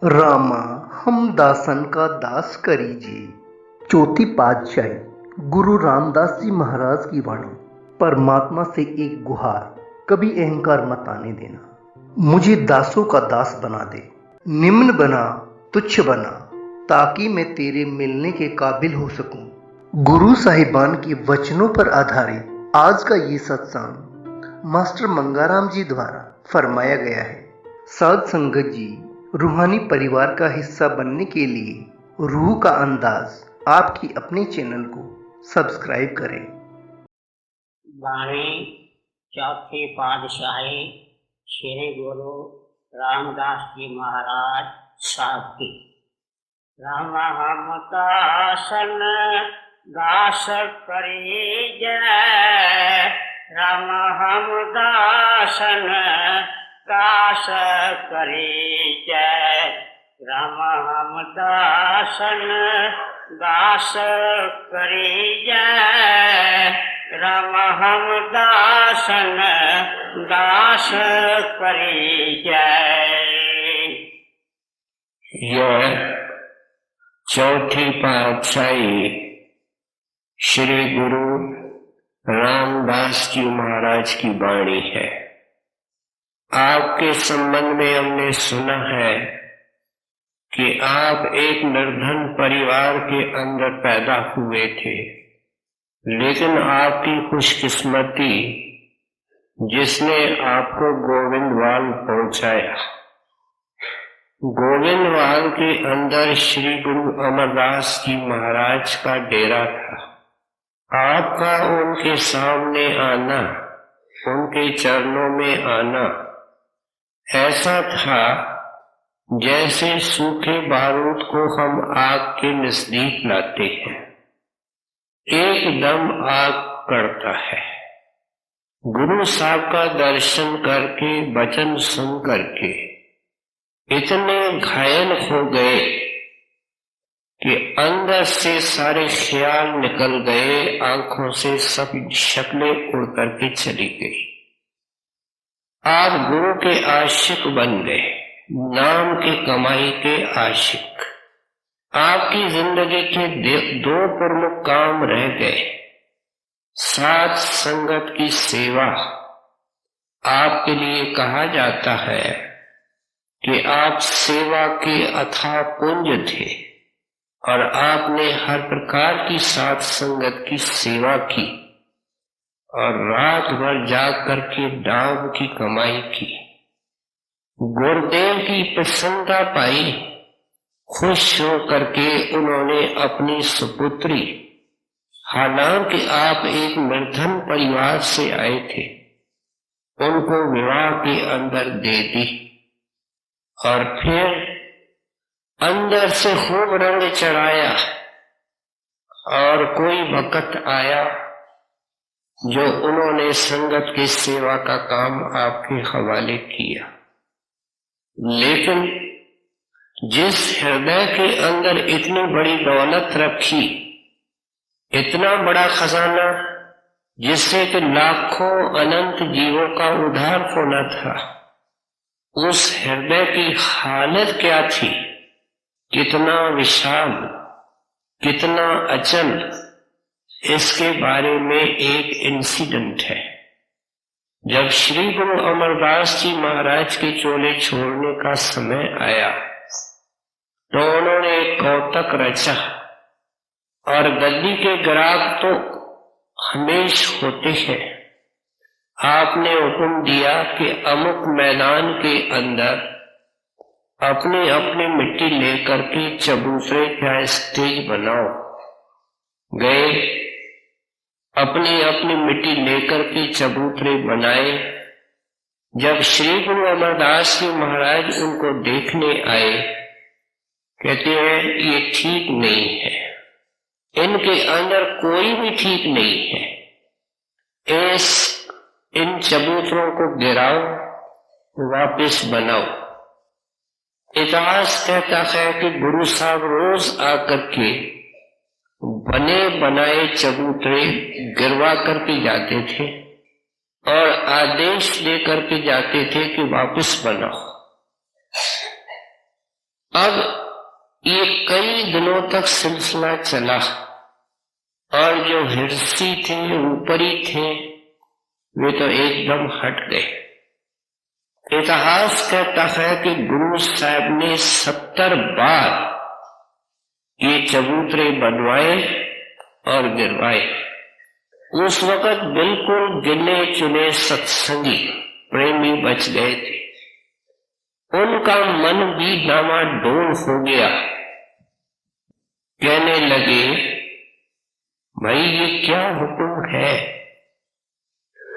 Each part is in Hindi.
रामा हम दासन का दास करीजिए। चौथी पातशाही गुरु रामदास जी महाराज की वाणी। परमात्मा से एक गुहार, कभी अहंकार मत आने देना। मुझे दासों का दास बना दे, निम्न बना, तुच्छ बना, ताकि मैं तेरे मिलने के काबिल हो सकूं। गुरु साहिबान के वचनों पर आधारित आज का ये सत्संग मास्टर मंगाराम जी द्वारा फरमाया गया है। साध संगत जी, रूहानी परिवार का हिस्सा बनने के लिए रूह का अंदाज आपकी अपने चैनल को सब्सक्राइब करें। वाणी चौथी पातशाही श्री गुरु रामदास जी महाराज साहब की। राम हम दासन दास करी जय, राम हम दासन दास करी जय, राम हम दासन दास करी जय, राम हम दासन दास करी जय। यह चौथी पातशाही श्री गुरु रामदास जी महाराज की वाणी है। आपके संबंध में हमने सुना है कि आप एक निर्धन परिवार के अंदर पैदा हुए थे, लेकिन आपकी खुशकिस्मती जिसने आपको गोविंदवाल पहुंचाया। गोविंदवाल के अंदर श्री गुरु अमरदास जी महाराज का डेरा था। आपका उनके सामने आना, उनके चरणों में आना ऐसा था जैसे सूखे बारूद को हम आग के नजदीक लाते हैं, एकदम आग करता है। गुरु साहब का दर्शन करके, वचन सुन करके इतने घायल हो गए कि अंदर से सारे ख्याल निकल गए, आंखों से सब शक्लें उड़ करके चली गई। आप गुरु के आशिक बन गए, नाम की कमाई के आशिक। आपकी जिंदगी के दो प्रमुख काम रह गए। साथ संगत की सेवा। आपके लिए कहा जाता है कि आप सेवा के अथाह पुंज थे और आपने हर प्रकार की साथ संगत की सेवा की और रात भर जाग करके दाम की कमाई की। गुरुदेव की प्रसन्नता पाई। खुश हो करके उन्होंने अपनी सुपुत्री, हालांकि आप एक निर्धन परिवार से आए थे, उनको विवाह के अंदर दे दी और फिर अंदर से खूब रंग चढ़ाया। और कोई वक्त आया जो उन्होंने संगत की सेवा का काम आपके हवाले किया। लेकिन जिस हृदय के अंदर इतनी बड़ी दौलत रखी, इतना बड़ा खजाना जिससे कि लाखों अनंत जीवों का उद्धार होना था, उस हृदय की हालत क्या थी, कितना विशाल, कितना अचल, इसके बारे में एक इंसिडेंट है। जब श्री गुरु अमरदास जी महाराज के चोले छोड़ने का समय आया तो उन्होंने एक कौतक रचा और गद्दी के ग्राहक तो हमेश होते हैं। आपने हुक्म दिया कि अमुक मैदान के अंदर अपनी अपनी मिट्टी लेकर के चबूतरे का स्टेज बनाओ। गए, अपनी अपनी मिट्टी लेकर के चबूतरे बनाए। जब श्री गुरु अमरदास जी महाराज उनको देखने आए, कहते हैं ये ठीक नहीं है, इनके अंदर कोई भी ठीक नहीं है, इन चबूतरों को गिराओ, वापस बनाओ। इतिहास कहता है कि गुरु साहब रोज आकर के बने बनाए चबूतरे गिरवा करके जाते थे और आदेश दे करके जाते थे कि वापस बनाओ। अब ये कई दिनों तक सिलसिला चला और जो हिरसी थे, ऊपरी थे, वे तो एकदम हट गए। इतिहास कहता है कि गुरु साहब ने 70 बार ये चबूतरे बनवाए और गिरवाए। उस वक्त बिल्कुल गिने चुने सत्संगी प्रेमी बच गए थे। उनका मन भी डामाडोल हो गया। कहने लगे, भाई ये क्या हुक्म है?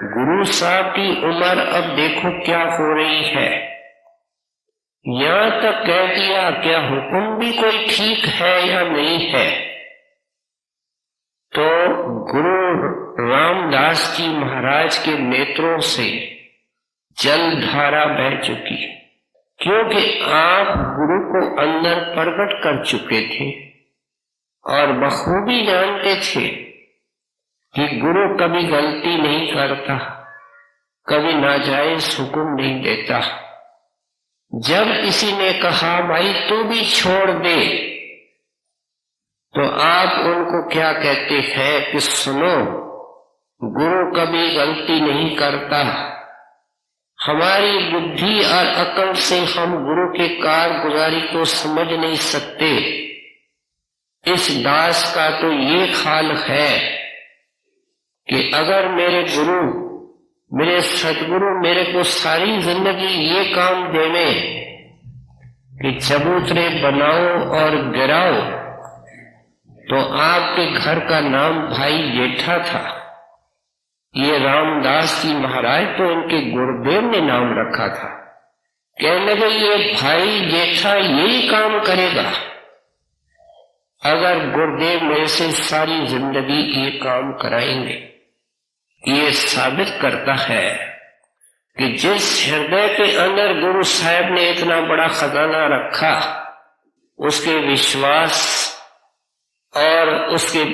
गुरु साहब की उम्र अब देखो क्या हो रही है। यहां तक कह दिया, क्या हुक्म भी कोई ठीक है या नहीं है? तो गुरु रामदास जी महाराज के नेत्रों से जलधारा बह चुकी, क्योंकि आप गुरु को अंदर प्रकट कर चुके थे और बखूबी जानते थे कि गुरु कभी गलती नहीं करता, कभी नाजायज हुक्म नहीं देता। जब किसी ने कहा भाई तू भी छोड़ दे, तो आप उनको क्या कहते हैं कि सुनो, गुरु कभी गलती नहीं करता। हमारी बुद्धि और अकल से हम गुरु के कारगुजारी को समझ नहीं सकते। इस दास का तो ये हाल है कि अगर मेरे गुरु, मेरे सतगुरु मेरे को सारी जिंदगी ये काम देवे कि चबूतरे बनाओ और गिराओ, तो आपके घर का नाम भाई जेठा था। ये रामदास जी महाराज तो इनके गुरुदेव ने नाम रखा था। कहने लगे ये भाई जेठा यही काम करेगा। अगर गुरुदेव मेरे से सारी जिंदगी ये काम कराएंगे, ये साबित करता है कि जिस हृदय के अंदर गुरु साहब ने इतना बड़ा खजाना रखा, उसके विश्वास और उसके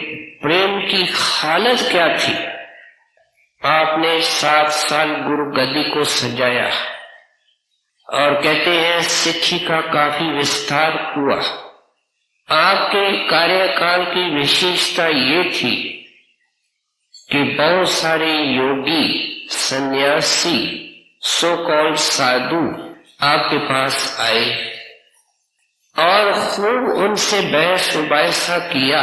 प्रेम की हालत क्या थी। आपने 7 साल गुरु गद्दी को सजाया और कहते हैं सिक्खी का काफी विस्तार हुआ। आपके कार्यकाल की विशेषता ये थी कि बहुत सारे योगी, सन्यासी, सो कॉल्ड साधु आपके पास आए और खूब उनसे बहस मुबाहिसा किया,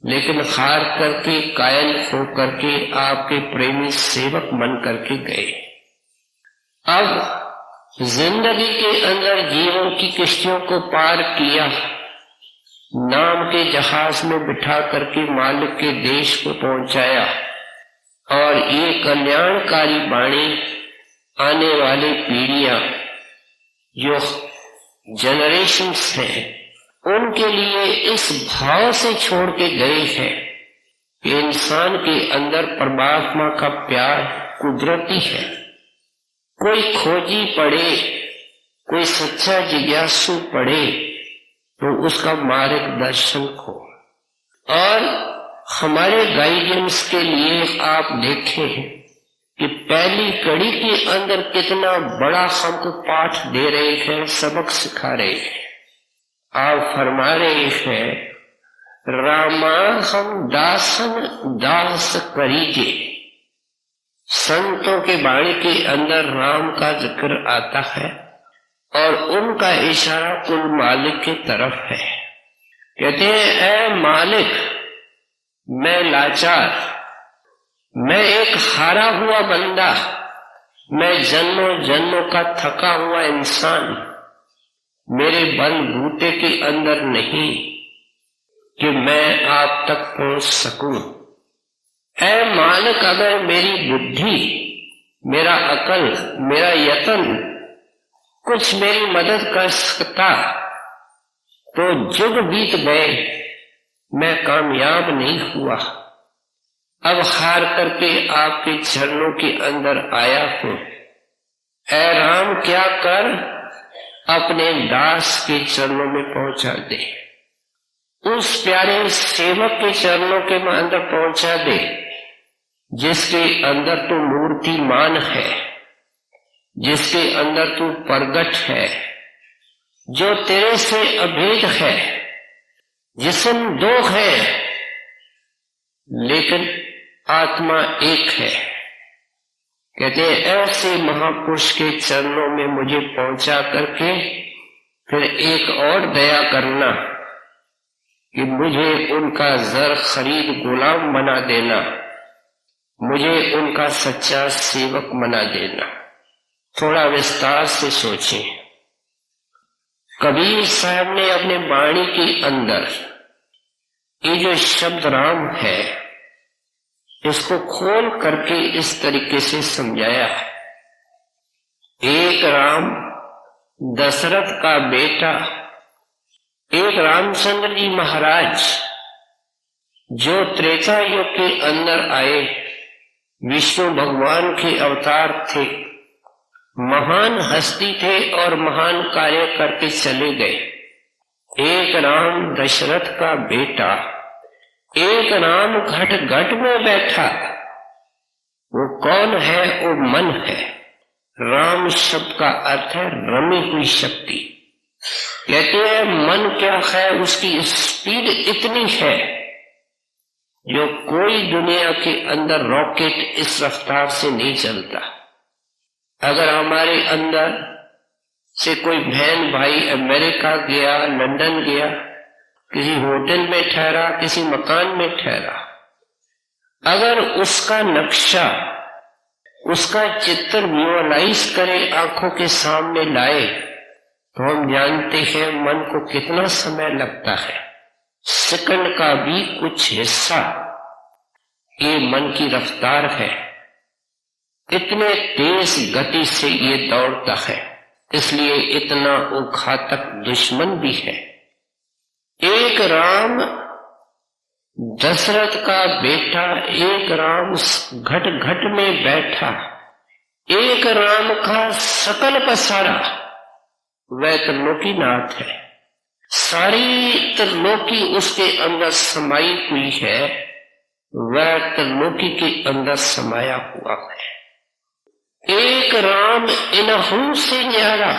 लेकिन हार करके, कायल हो करके आपके प्रेमी सेवक बन करके गए। अब जिंदगी के अंदर जीवन की किश्तियों को पार किया, नाम के जहाज में बिठा करके मालिक के देश को पहुंचाया और ये कल्याणकारी वाणी आने वाली पीढ़ियां जो जनरेशंस हैं, उनके लिए इस भाव से छोड़ के गए हैं कि इंसान के अंदर परमात्मा का प्यार कुदरती है। कोई खोजी पड़े, कोई सच्चा जिज्ञासु पड़े, तो उसका मार्गदर्शन हो। और हमारे गाइडेंस के लिए आप देखें कि पहली कड़ी के अंदर कितना बड़ा हमको पाठ दे रहे हैं, सबक सिखा रहे हैं। आप फरमा रहे हैं, रामा हम दासन दास करीजे। संतों के बाणी के अंदर राम का जिक्र आता है और उनका इशारा कुल मालिक की तरफ है। कहते हैं, ऐ मालिक, मैं लाचार, मैं एक हारा हुआ बंदा, मैं जन्मों जन्मों का थका हुआ इंसान, मेरे बल बूते के अंदर नहीं कि मैं आप तक पहुंच सकूं। ऐ मालिक, अगर मेरी बुद्धि, मेरा अकल, मेरा यत्न कुछ मेरी मदद कर सकता तो जुग बीत गए, मैं कामयाब नहीं हुआ। अब हार करके आपके चरणों के अंदर आया हूं। ऐ राम, क्या कर, अपने दास के चरणों में पहुंचा दे, उस प्यारे सेवक के चरणों के अंदर पहुंचा दे जिसके अंदर तू मूर्तिमान है, जिसके अंदर तू प्रगट है, जो तेरे से अभेद है, जिस्म दो है लेकिन आत्मा एक है। कहते हैं ऐसे महापुरुष के चरणों में मुझे पहुंचा करके फिर एक और दया करना कि मुझे उनका जर खरीद गुलाम बना देना, मुझे उनका सच्चा सेवक बना देना। थोड़ा विस्तार से सोचें। कबीर साहब ने अपने वाणी के अंदर ये जो शब्द राम है इसको खोल करके इस तरीके से समझाया है। एक राम दशरथ का बेटा, एक रामचंद्र जी महाराज जो त्रेता युग के अंदर आए, विष्णु भगवान के अवतार थे, महान हस्ती थे और महान कार्य करके चले गए। एक राम दशरथ का बेटा, एक राम घट घट में बैठा। वो कौन है? वो मन है। राम शब्द का अर्थ है रमी हुई शक्ति। कहते हैं मन क्या है? उसकी स्पीड इतनी है जो कोई दुनिया के अंदर रॉकेट इस रफ्तार से नहीं चलता। अगर हमारे अंदर से कोई बहन भाई अमेरिका गया, लंदन गया, किसी होटल में ठहरा, किसी मकान में ठहरा, अगर उसका नक्शा, उसका चित्र विजुअलाइज करे, आंखों के सामने लाए, तो हम जानते हैं मन को कितना समय लगता है। सेकंड का भी कुछ हिस्सा ये मन की रफ्तार है। इतने तेज गति से ये दौड़ता है, इसलिए इतना वो घातक दुश्मन भी है। एक राम दशरथ का बेटा, एक राम घट घट में बैठा, एक राम का सकल पसारा, वह त्रिलोकीनाथ है। सारी त्रिलोकी उसके अंदर समाई हुई है, वह त्रिलोकी के अंदर समाया हुआ है। एक राम इनहू से न्यारा।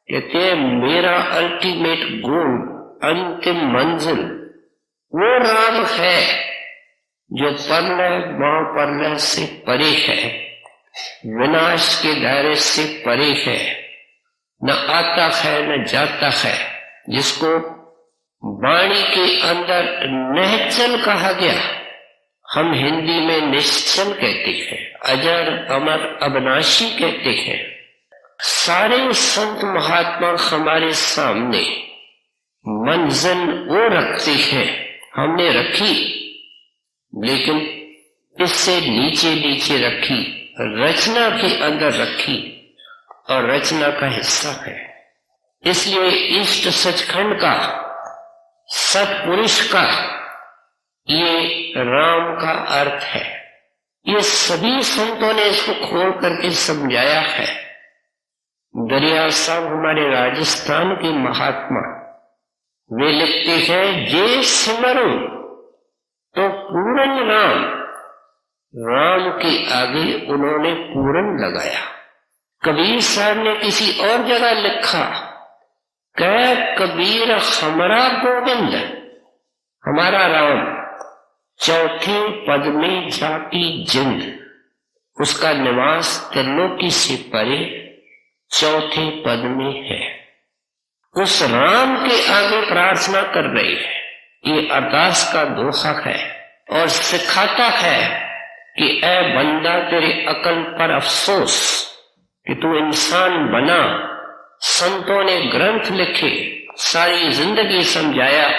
कहते हैं मेरा अल्टीमेट गोल, अंतिम मंजिल वो राम है जो परलय महाप्रलय से परे है, विनाश के दायरे से परे है, न आता है न जाता है, जिसको वाणी के अंदर निश्चल कहा गया। हम हिंदी में निश्चल कहते हैं, अजर अमर अविनाशी कहते हैं। सारे संत महात्मा हमारे सामने मंजिल वो रखते हैं, हमने रखी, लेकिन इससे नीचे नीचे रखी, रचना के अंदर रखी और रचना का हिस्सा है। इसलिए इष्ट सचखंड का, सत्पुरुष का, ये राम का अर्थ है। ये सभी संतों ने इसको खोल करके समझाया है। दरिया साहब हमारे राजस्थान के महात्मा, वे लिखते हैं जे सिमरो तो पूर्ण राम। राम के आगे उन्होंने पूर्ण लगाया। कबीर साहब ने किसी और जगह लिखा, कह कबीर हमारा गोविंद, हमारा राम, चौथे पद में जाती जिंद। उसका निवास त्रिलोकी से परे चौथे पद में है। उस राम के आगे प्रार्थना कर रही है। ये अरदास का दोहा है और सिखाता है कि ऐ बंदा, तेरे अकल पर अफसोस कि तू इंसान बना। संतों ने ग्रंथ लिखे, सारी जिंदगी समझाया,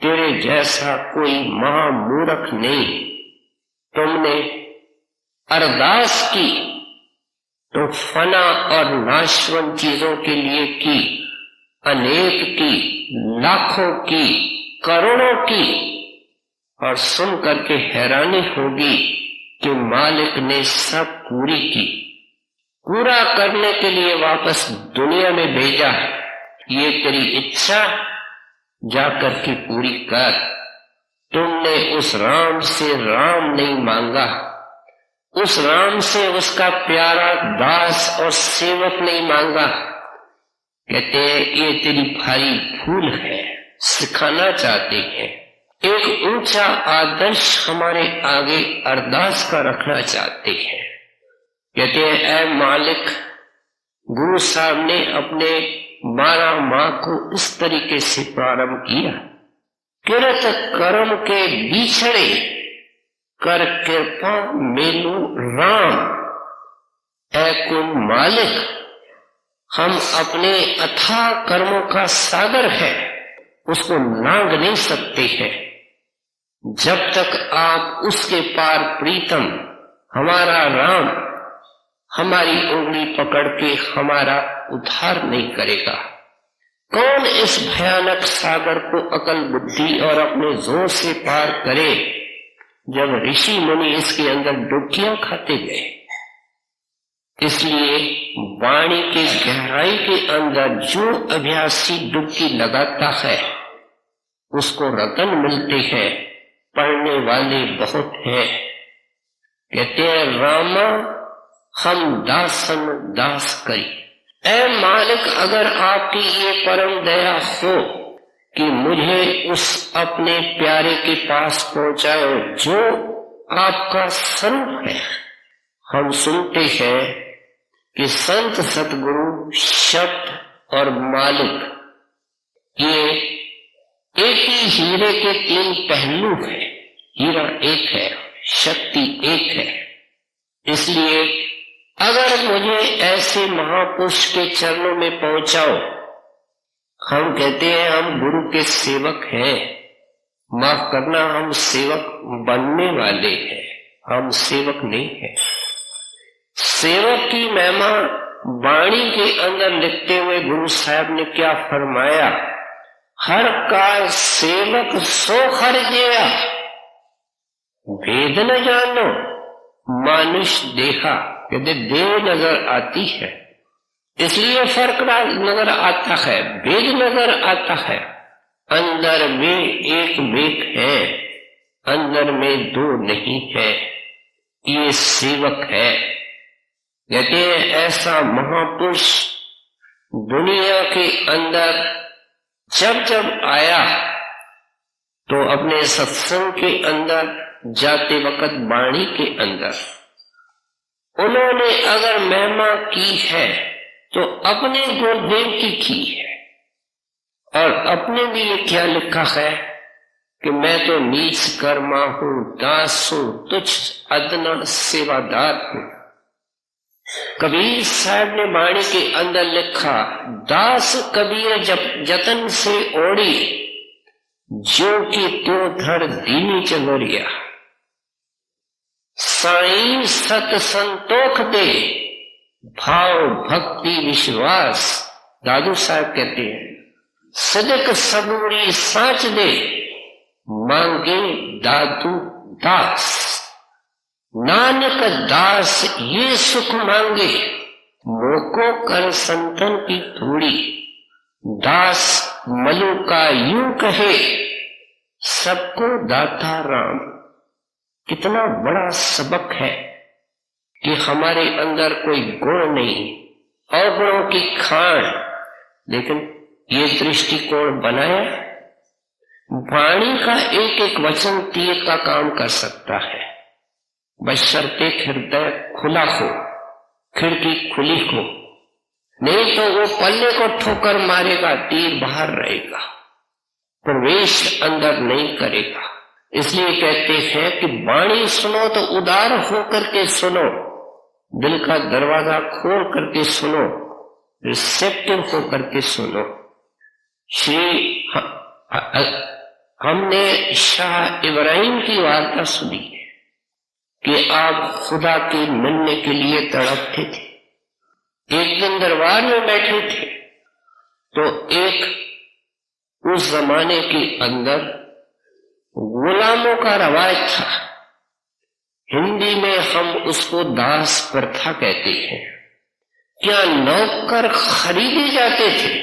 तेरे जैसा कोई महामूर्ख नहीं। तुमने अरदास की तो फना और नाशवंत चीजों के लिए की, अनेक की, लाखों की, करोड़ों की, और सुन करके हैरानी होगी कि मालिक ने सब पूरी की। पूरा करने के लिए वापस दुनिया में भेजा। ये तेरी इच्छा, जाकर के पूरी कर। तुमने उस राम से राम नहीं मांगा, उस राम से उसका प्यारा दास और सेवक नहीं मांगा, कहते हैं ये तेरी भारी भूल है, सिखाना चाहते हैं। एक ऊंचा आदर्श हमारे आगे अरदास का रखना चाहते हैं। कहते हैं ऐ मालिक, गुरु साहब ने अपने 12 माह को इस तरीके से प्रारंभ किया, किरत कर्म के बिछड़े कर कृपा मेलू राम। ऐ कुल मालिक, हम अपने अथाह कर्मों का सागर है, उसको लांघ नहीं सकते हैं जब तक आप उसके पार प्रीतम हमारा राम हमारी उंगली पकड़ के हमारा उद्धार नहीं करेगा। कौन इस भयानक सागर को अकल बुद्धि और अपने जोर से पार करे, जब ऋषि मुनि इसके अंदर डुबकियां खाते गए। इसलिए वाणी की गहराई के अंदर जो अभ्यासी डुबकी लगाता है उसको रतन मिलते हैं, पढ़ने वाले बहुत हैं। कहते हैं रामा हम दासन दास करी। ऐ मालिक, अगर आपकी ये परम दया हो कि मुझे उस अपने प्यारे के पास पहुंचाओ जो आपका स्वरूप है। हम सुनते हैं कि संत सतगुरु शब्द और मालिक ये एक ही हीरे के 3 पहलू है। हीरा एक है, शक्ति एक है। इसलिए अगर मुझे ऐसे महापुरुष के चरणों में पहुंचाओ, हम कहते हैं हम गुरु के सेवक हैं। माफ करना, हम सेवक बनने वाले हैं, हम सेवक नहीं हैं। सेवक की महिमा वाणी के अंदर लिखते हुए गुरु साहब ने क्या फरमाया, हर का सेवक सो हर गया, भेद न जानो मानुष देखा। कहते देह नजर आती है इसलिए फर्क नजर आता है, भेद नजर आता है। अंदर में एक भेद है, अंदर में 2 नहीं है। ये सेवक है। कहते हैं ऐसा महापुरुष दुनिया के अंदर जब जब आया तो अपने सत्संग के अंदर जाते वक्त वाणी के अंदर उन्होंने अगर महिमा की है तो अपने गुरुदेव की है। और अपने लिए क्या लिखा है कि मैं तो नीच कर्मा हूं, दास हूं, तुच्छ अदना सेवादार हूं। कबीर साहब ने वाणी के अंदर लिखा, दास कबीर जतन से ओढ़ी, जो कि तो धड़ दीनी चलोरिया। साईं सत संतोख दे, भाव भक्ति विश्वास। दादू साहब कहते हैं सदक सबूरी साच दे, मांगे दादू दास। नानक दास ये सुख मांगे, मोको कर संतन की थोड़ी। दास मलु का यूं कहे, सबको दाता राम। कितना बड़ा सबक है कि हमारे अंदर कोई गुण नहीं, अवगुणों की खान, लेकिन ये दृष्टिकोण बनाया। वाणी का एक एक वचन तीर का काम कर सकता है, बशर्ते हृदय खुला हो, खिड़की खुली हो। नहीं तो वो पल्ले को ठोकर मारेगा, तीर बाहर रहेगा, प्रवेश अंदर नहीं करेगा। इसलिए कहते हैं कि वाणी सुनो तो उदार होकर के सुनो, दिल का दरवाजा खोल करके सुनो, रिसेप्टिव होकर के सुनो। हमने शाह इब्राहिम की वार्ता सुनी है कि आप खुदा के मिलने के लिए तड़पते थे। एक दिन दरबार में बैठे थे तो एक उस जमाने के अंदर गुलामों का रवाज था, हिंदी में हम उसको दास प्रथा कहते हैं। क्या नौकर खरीदे जाते थे,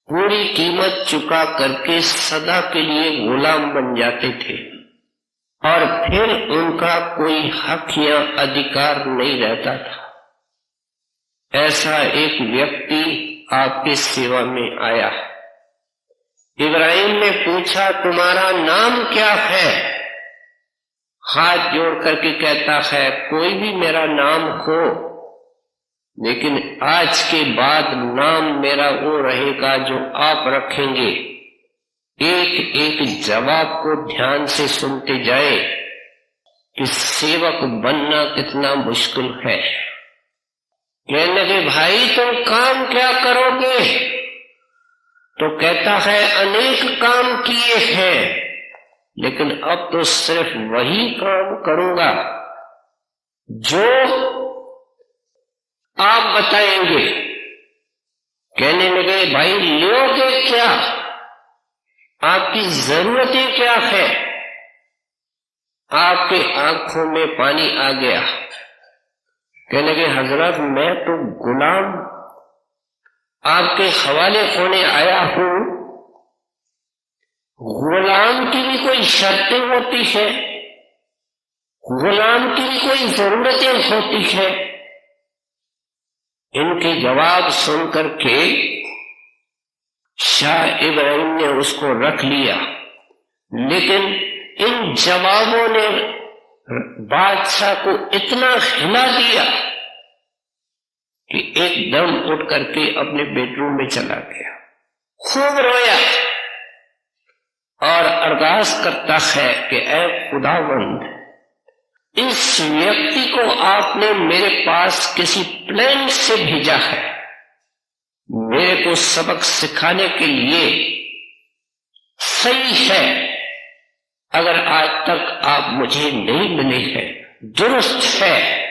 पूरी कीमत चुका करके सदा के लिए गुलाम बन जाते थे और फिर उनका कोई हक या अधिकार नहीं रहता था। ऐसा एक व्यक्ति आपकी सेवा में आया। इब्राहिम ने पूछा, तुम्हारा नाम क्या है? हाथ जोड़ करके कहता है, कोई भी मेरा नाम हो, लेकिन आज के बाद नाम मेरा वो रहेगा जो आप रखेंगे। एक एक जवाब को ध्यान से सुनते जाए कि सेवक बनना कितना मुश्किल है। कहने लगे, भाई तुम काम क्या करोगे? तो कहता है, अनेक काम किए हैं, लेकिन अब तो सिर्फ वही काम करूंगा जो आप बताएंगे। कहने लगे, भाई लोगे क्या? आपकी जरूरतें क्या है? आपके आंखों में पानी आ गया। कहने लगे, हजरत मैं तो गुलाम आपके हवाले होने आया हूं। गुलाम की भी कोई शर्तें होती है, गुलाम की भी कोई जरूरतें होती है। इनके जवाब सुनकर के शाह इब्राहिम ने उसको रख लिया, लेकिन इन जवाबों ने बादशाह को इतना हिला दिया कि एकदम उठ करके अपने बेडरूम में चला गया, खूब रोया और अरदास करता है कि ऐ खुदावंद, इस व्यक्ति को आपने मेरे पास किसी प्लान से भेजा है, मेरे को सबक सिखाने के लिए। सही है, अगर आज तक आप मुझे नहीं मिले हैं, दुरुस्त है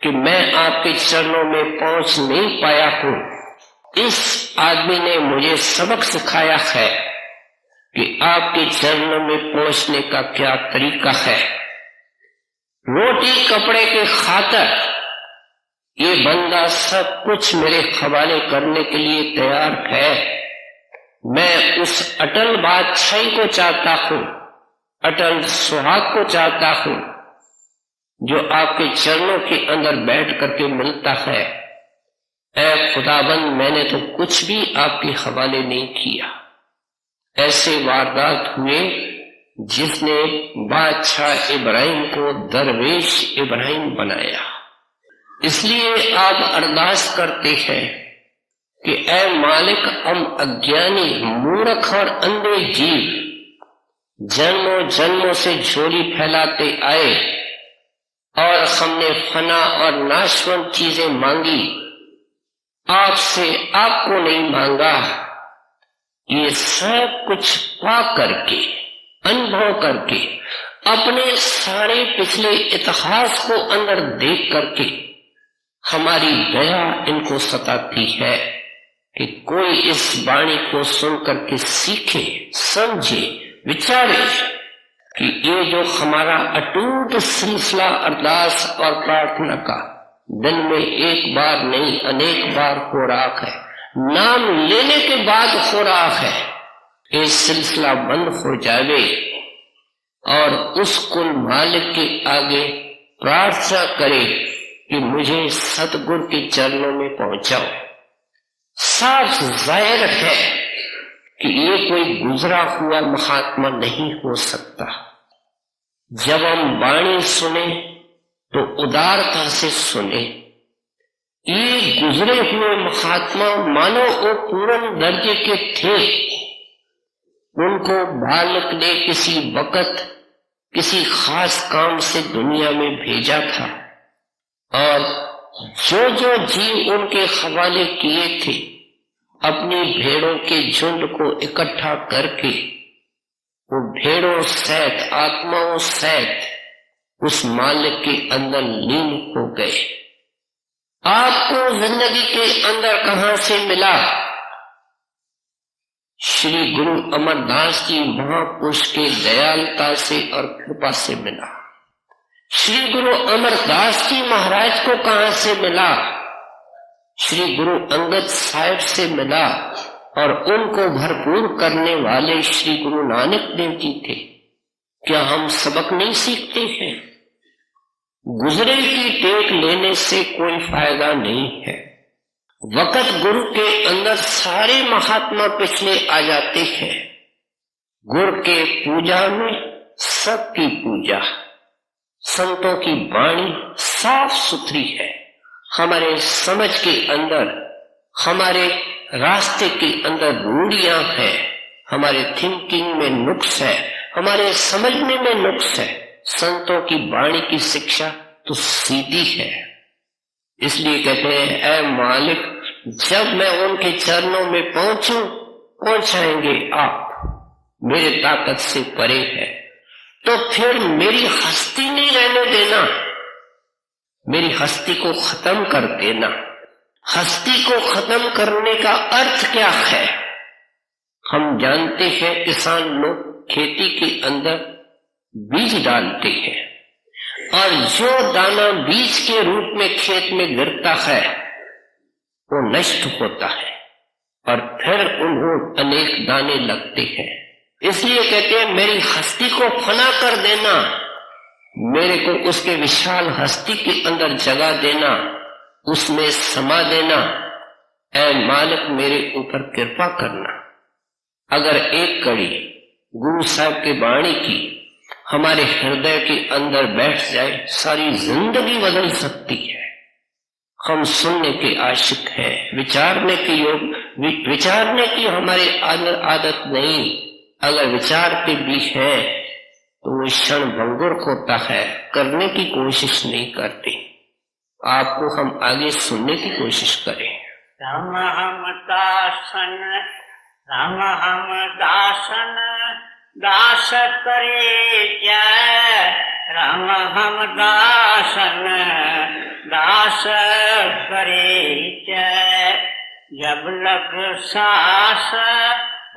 कि मैं आपके चरणों में पहुंच नहीं पाया हूं। इस आदमी ने मुझे सबक सिखाया है कि आपके चरणों में पहुंचने का क्या तरीका है। रोटी कपड़े के खातिर ये बंदा सब कुछ मेरे हवाले करने के लिए तैयार है। मैं उस अटल बादशाही को चाहता हूं, अटल सुहाग को चाहता हूं, जो आपके चरणों के अंदर बैठ करके मिलता है। ऐ खुदाबंद, मैंने तो कुछ भी आपके हवाले नहीं किया। ऐसे वारदात हुए जिसने बादशाह इब्राहिम को दरवेश इब्राहिम बनाया। इसलिए आप अरदास करते हैं कि ऐ मालिक, हम अज्ञानी, मूर्ख और अंधे जीव जन्मों जन्मों से झोली फैलाते आए और हमने फना और नाशवंत चीजें मांगी, आपसे आपको नहीं मांगा। ये सब कुछ पा करके, अनुभव करके, अपने सारे पिछले इतिहास को अंदर देख करके हमारी दया इनको सताती है कि कोई इस वाणी को सुन करके सीखे, समझे, विचारे कि ये जो हमारा अटूट सिलसिला अरदास और प्रार्थना का दिन में एक बार नहीं अनेक बार हो रहा है, नाम लेने के बाद हो रहा है, ये सिलसिला बंद हो जाए और उस कुल मालिक के आगे प्रार्थना करे कि मुझे सतगुरु के चरणों में पहुंचाओ। साफ जाहिर है कि ये कोई गुजरा हुआ महात्मा नहीं हो सकता। जब हम वाणी सुने तो उदारता से सुने। ये गुजरे हुए महात्मा मानो वो पूर्ण दर्जे के थे। उनको बालक ने किसी वक्त किसी खास काम से दुनिया में भेजा था और जो जो जीव उनके हवाले किए थे, अपनी भेड़ों के झुंड को इकट्ठा करके वो भेड़ों सहित, आत्माओं सहित उस मालिक के अंदर लीन हो गए। आपको जिंदगी के अंदर कहां से मिला? श्री गुरु अमरदास जी महापुरुष के दयालुता से और कृपा से मिला। श्री गुरु अमरदास जी महाराज को कहां से मिला? श्री गुरु अंगद साहिब से मिला और उनको भरपूर करने वाले श्री गुरु नानक देव जी थे। क्या हम सबक नहीं सीखते हैं? गुजरे की टेक लेने से कोई फायदा नहीं है। वक़्त गुरु के अंदर सारे महात्मा पिछले आ जाते हैं। गुरु के पूजा में सबकी पूजा, संतों की वाणी साफ सुथरी है। हमारे समझ के अंदर, हमारे रास्ते के अंदर रूढ़ियां हैं, हमारे थिंकिंग में नुक्स है, हमारे समझने में नुक्स है। संतों की वाणी की शिक्षा तो सीधी है। इसलिए कहते हैं, ऐ मालिक, जब मैं उनके चरणों में पहुंचूं, पहुंचाएंगे आप, मेरे ताकत से परे है। तो फिर मेरी हस्ती नहीं रहने देना, मेरी हस्ती को खत्म कर देना। हस्ती को खत्म करने का अर्थ क्या है? हम जानते हैं किसान लोग खेती के अंदर बीज डालते हैं और जो दाना बीज के रूप में खेत में गिरता है वो नष्ट होता है और फिर उन्हें अनेक दाने लगते हैं। इसलिए कहते हैं, मेरी हस्ती को फना कर देना, मेरे को उसके विशाल हस्ती के अंदर जगह देना, उसमें समा देना। ऐ मालिक, मेरे ऊपर कृपा करना। अगर एक कड़ी गुरु साहब की वाणी की हमारे हृदय के अंदर बैठ जाए, सारी जिंदगी बदल सकती है। हम सुनने के आशिक हैं, विचारने के योग, विचारने की हमारी आदत नहीं। अगर विचारते भी है तो वो क्षण भंगुर होता है, करने की कोशिश नहीं करते। आपको हम आगे सुनने की कोशिश करें। राम हम दासन, राम हम दासन, दास करे जय। राम हम दासन, दास करे जय। जब लग सास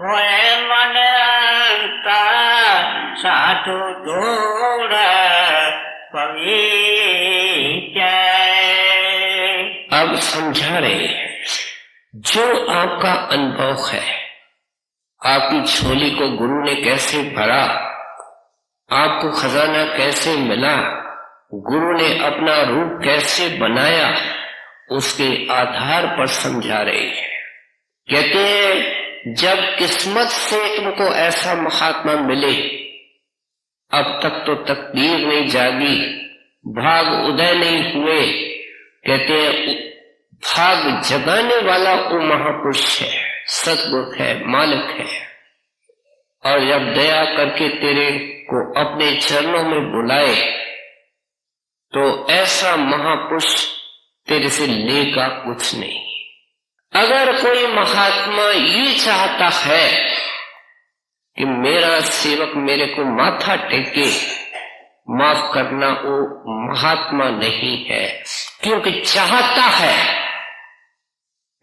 होए मन अंता, साधु दौड़ पवित्र। अब समझा रहे हैं, जो आपका अनुभव है, आपकी झोली को गुरु ने कैसे भरा, आपको खजाना कैसे मिला, गुरु ने अपना रूप कैसे बनाया, उसके आधार पर समझा रहे हैं। कहते हैं, जब किस्मत से तुमको ऐसा महात्मा मिले, अब तक तो तकदीर नहीं जागी, भाग उदय नहीं हुए। कहते हैं, भाग जगाने वाला वो महापुरुष है, सतगुरु है, मालिक है। और जब दया करके तेरे को अपने चरणों में बुलाए तो ऐसा महापुरुष तेरे से लेगा कुछ नहीं। अगर कोई महात्मा ये चाहता है कि मेरा सेवक मेरे को माथा टेके, माफ करना, वो महात्मा नहीं है। क्योंकि चाहता है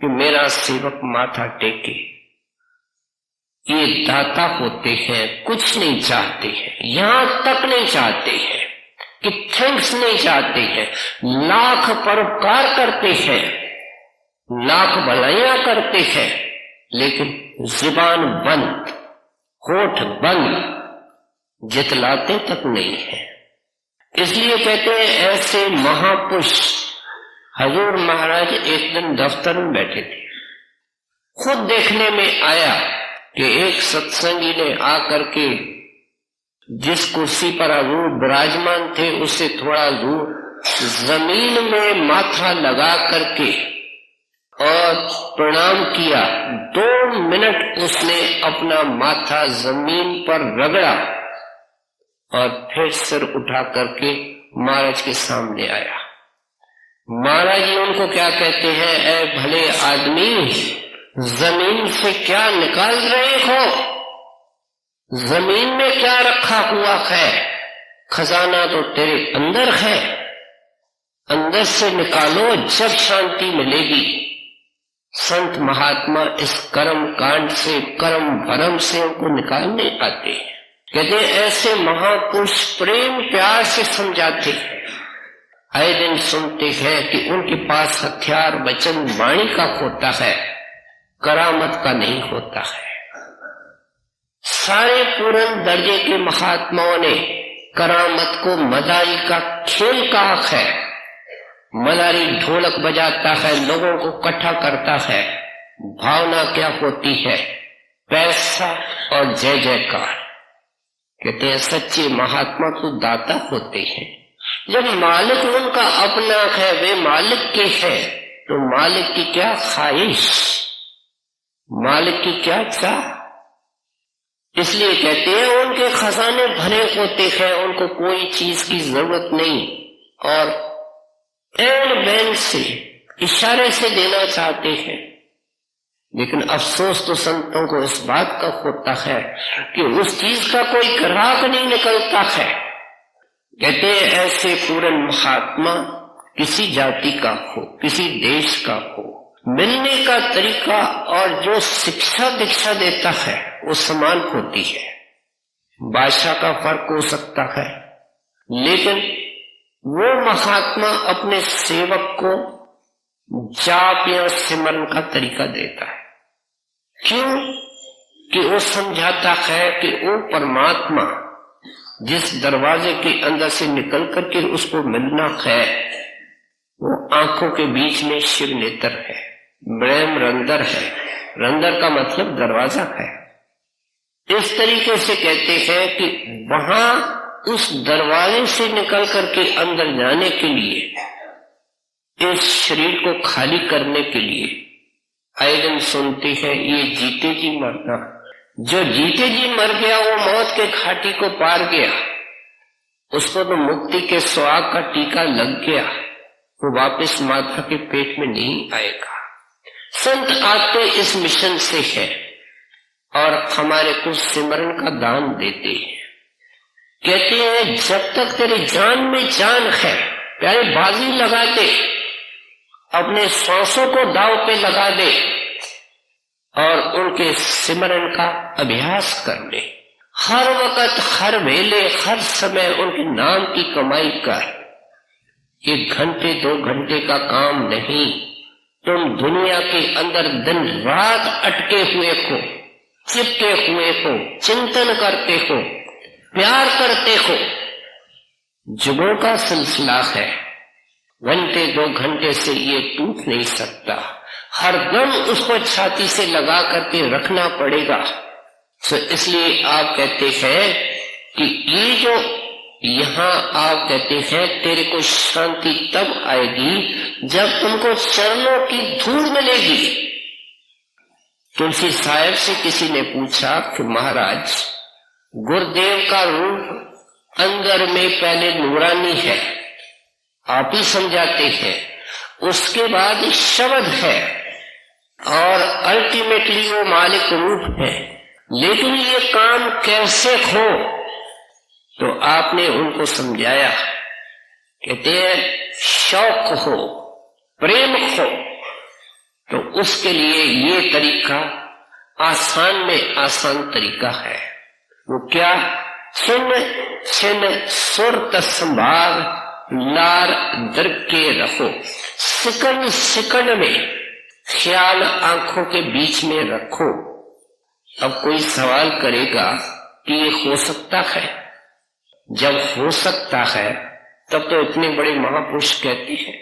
कि मेरा सेवक माथा टेके। ये दाता होते हैं, कुछ नहीं चाहते हैं, यहां तक नहीं चाहते हैं कि थैंक्स नहीं चाहते हैं। लाख परोपकार करते हैं, लाख भलाइयां करते हैं, लेकिन जुबान बंद, होठ बंद, जितलाते तक नहीं है। इसलिए कहते हैं, ऐसे महापुरुष। हजूर महाराज एक दिन दफ्तर में बैठे थे, खुद देखने में आया कि एक सत्संगी ने आकर के जिस कुर्सी पर हजूर विराजमान थे उससे थोड़ा दूर जमीन में माथा लगा करके और प्रणाम किया। 2 मिनट उसने अपना माथा जमीन पर रगड़ा और फिर सिर उठा करके महाराज के सामने आया। महाराज जी उनको क्या कहते हैं, ऐ भले आदमी, जमीन से क्या निकाल रहे हो? जमीन में क्या रखा हुआ है? खजाना तो तेरे अंदर है, अंदर से निकालो, जब शांति मिलेगी। संत महात्मा इस कर्म कांड से, कर्म भरम से उनको निकालने आते हैं। कहते ऐसे महापुरुष प्रेम प्यार से समझाते हैं। आए दिन सुनते हैं कि उनके पास हथियार वचन वाणी का होता है, करामत का नहीं होता है। सारे पूर्ण दर्जे के महात्माओं ने करामत को मदाई का खेल कहा है। मदारी ढोलक बजाता है, लोगों को इकट्ठा करता है। भावना क्या होती है? पैसा और जय जयकार। कहते हैं सच्चे महात्मा तो दाता होते हैं। जब मालिक उनका अपना है, वे मालिक के है, तो मालिक की क्या ख्वाहिश, मालिक की क्या चाह। इसलिए कहते हैं उनके खजाने भरे होते हैं, उनको कोई चीज की जरूरत नहीं, और एन बैन से इशारे से देना चाहते हैं। लेकिन अफसोस तो संतों को इस बात का होता है कि उस चीज का कोई ग्राहक नहीं निकलता है। कहते हैं ऐसे पूर्ण महात्मा किसी जाति का हो, किसी देश का हो, मिलने का तरीका और जो शिक्षा दीक्षा देता है वो समान होती है। भाषा का फर्क हो सकता है, लेकिन वो महात्मा अपने सेवक को जाप या सिमरन का तरीका देता है। क्यों? कि वो समझाता है कि वो परमात्मा जिस दरवाजे के अंदर से निकल करके उसको मिलना है, वो आंखों के बीच में शिव नेत्र है, ब्रह्म रंदर है। रंदर का मतलब दरवाजा है। इस तरीके से कहते हैं कि वहां उस दरवाजे से निकल करके अंदर जाने के लिए, इस शरीर को खाली करने के लिए आए दिन सुनते हैं ये जीते जी मरना। जो जीते जी मर गया वो मौत के घाटी को पार गया, उसको तो मुक्ति के सुहाग का टीका लग गया, वो वापस माता के पेट में नहीं आएगा। संत आते इस मिशन से है और हमारे को सिमरन का दान देते हैं। कहते हैं जब तक तेरी जान में जान है, प्यारे बाजी लगा दे, अपने सांसों को दाव पे लगा दे और उनके सिमरन का अभ्यास कर ले। हर वक्त, हर वेले, हर समय उनके नाम की कमाई कर। 1 घंटे 2 घंटे का काम नहीं। तुम दुनिया के अंदर दिन रात अटके हुए हो, चिपके हुए हो, चिंतन करते हो, प्यार करते हो। जुगों का सिलसिला है, घंटे 2 घंटे से ये टूट नहीं सकता। हर दम उसको छाती से लगा करके रखना पड़ेगा। तो इसलिए आप कहते हैं कि ये जो यहां आप कहते हैं तेरे को शांति तब आएगी जब तुमको चरणों की धूल मिलेगी। तुलसी साहब से किसी ने पूछा कि महाराज, गुरुदेव का रूप अंदर में पहले नूरानी है, आप ही समझाते हैं, उसके बाद शब्द है और अल्टीमेटली वो मालिक रूप है, लेकिन ये काम कैसे हो? तो आपने उनको समझाया। कहते हैं शौक हो, प्रेम हो, तो उसके लिए ये तरीका आसान में आसान तरीका है। वो क्या? छिन छिन सुरत संभार लार दर के रखो। सेकंड सेकंड में ख्याल आंखों के बीच में रखो। अब कोई सवाल करेगा कि ये हो सकता है? जब हो सकता है तब तो इतने बड़े महापुरुष कहते हैं।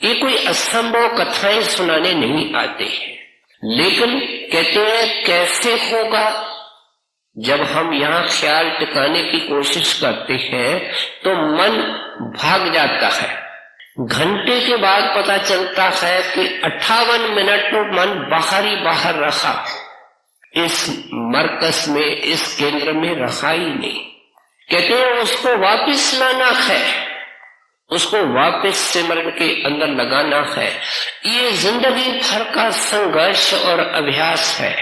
ये कोई असंभव कथाएं सुनाने नहीं आते हैं, लेकिन कहते हैं कैसे होगा? जब हम यहाँ ख्याल टिकाने की कोशिश करते हैं तो मन भाग जाता है। घंटे के बाद पता चलता है कि 58 मिनट तो मन बाहर ही बाहर रखा, इस मरकज में, इस केंद्र में रखा ही नहीं। कहते हैं उसको वापस लाना है, उसको वापस सिमरन के अंदर लगाना है। ये जिंदगी भर का संघर्ष और अभ्यास है।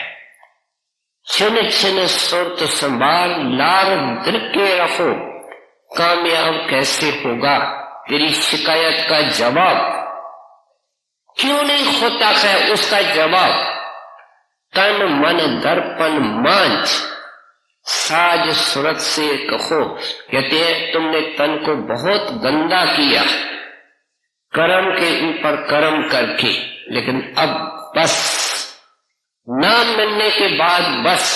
छिन छिन सुरत संभाल लार दर के रखो। कामयाब कैसे होगा? तेरी शिकायत का जवाब क्यों नहीं होता है? उसका जवाब तन मन दर्पण मांझ साज सूरत से कहो। कहते हैं तुमने तन को बहुत गंदा किया कर्म के ऊपर कर्म करके, लेकिन अब बस, नाम मिलने के बाद बस,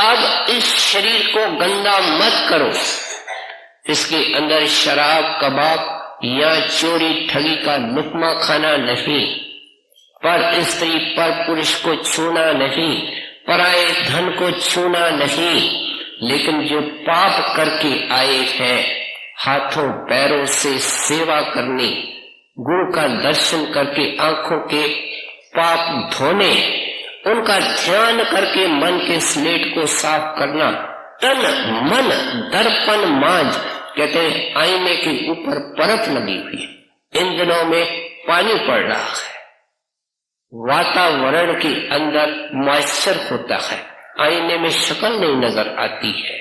अब इस शरीर को गंदा मत करो। इसके अंदर शराब, कबाब या चोरी ठगी का लुकमा खाना नहीं, पर स्त्री पर पुरुष को छूना नहीं, पराये धन को छूना नहीं, लेकिन जो पाप करके आए हैं, हाथों पैरों से सेवा करनी, गुरु का दर्शन करके आंखों के पाप धोने, उनका ध्यान करके मन के स्लेट को साफ करना, तन मन दर्पण मांझ, कहते हैं आईने के ऊपर परत लगी हुई है। इन दिनों में पानी पड़ रहा है, वातावरण के अंदर मॉइस्चर होता है, आईने में शक्ल नहीं नजर आती है।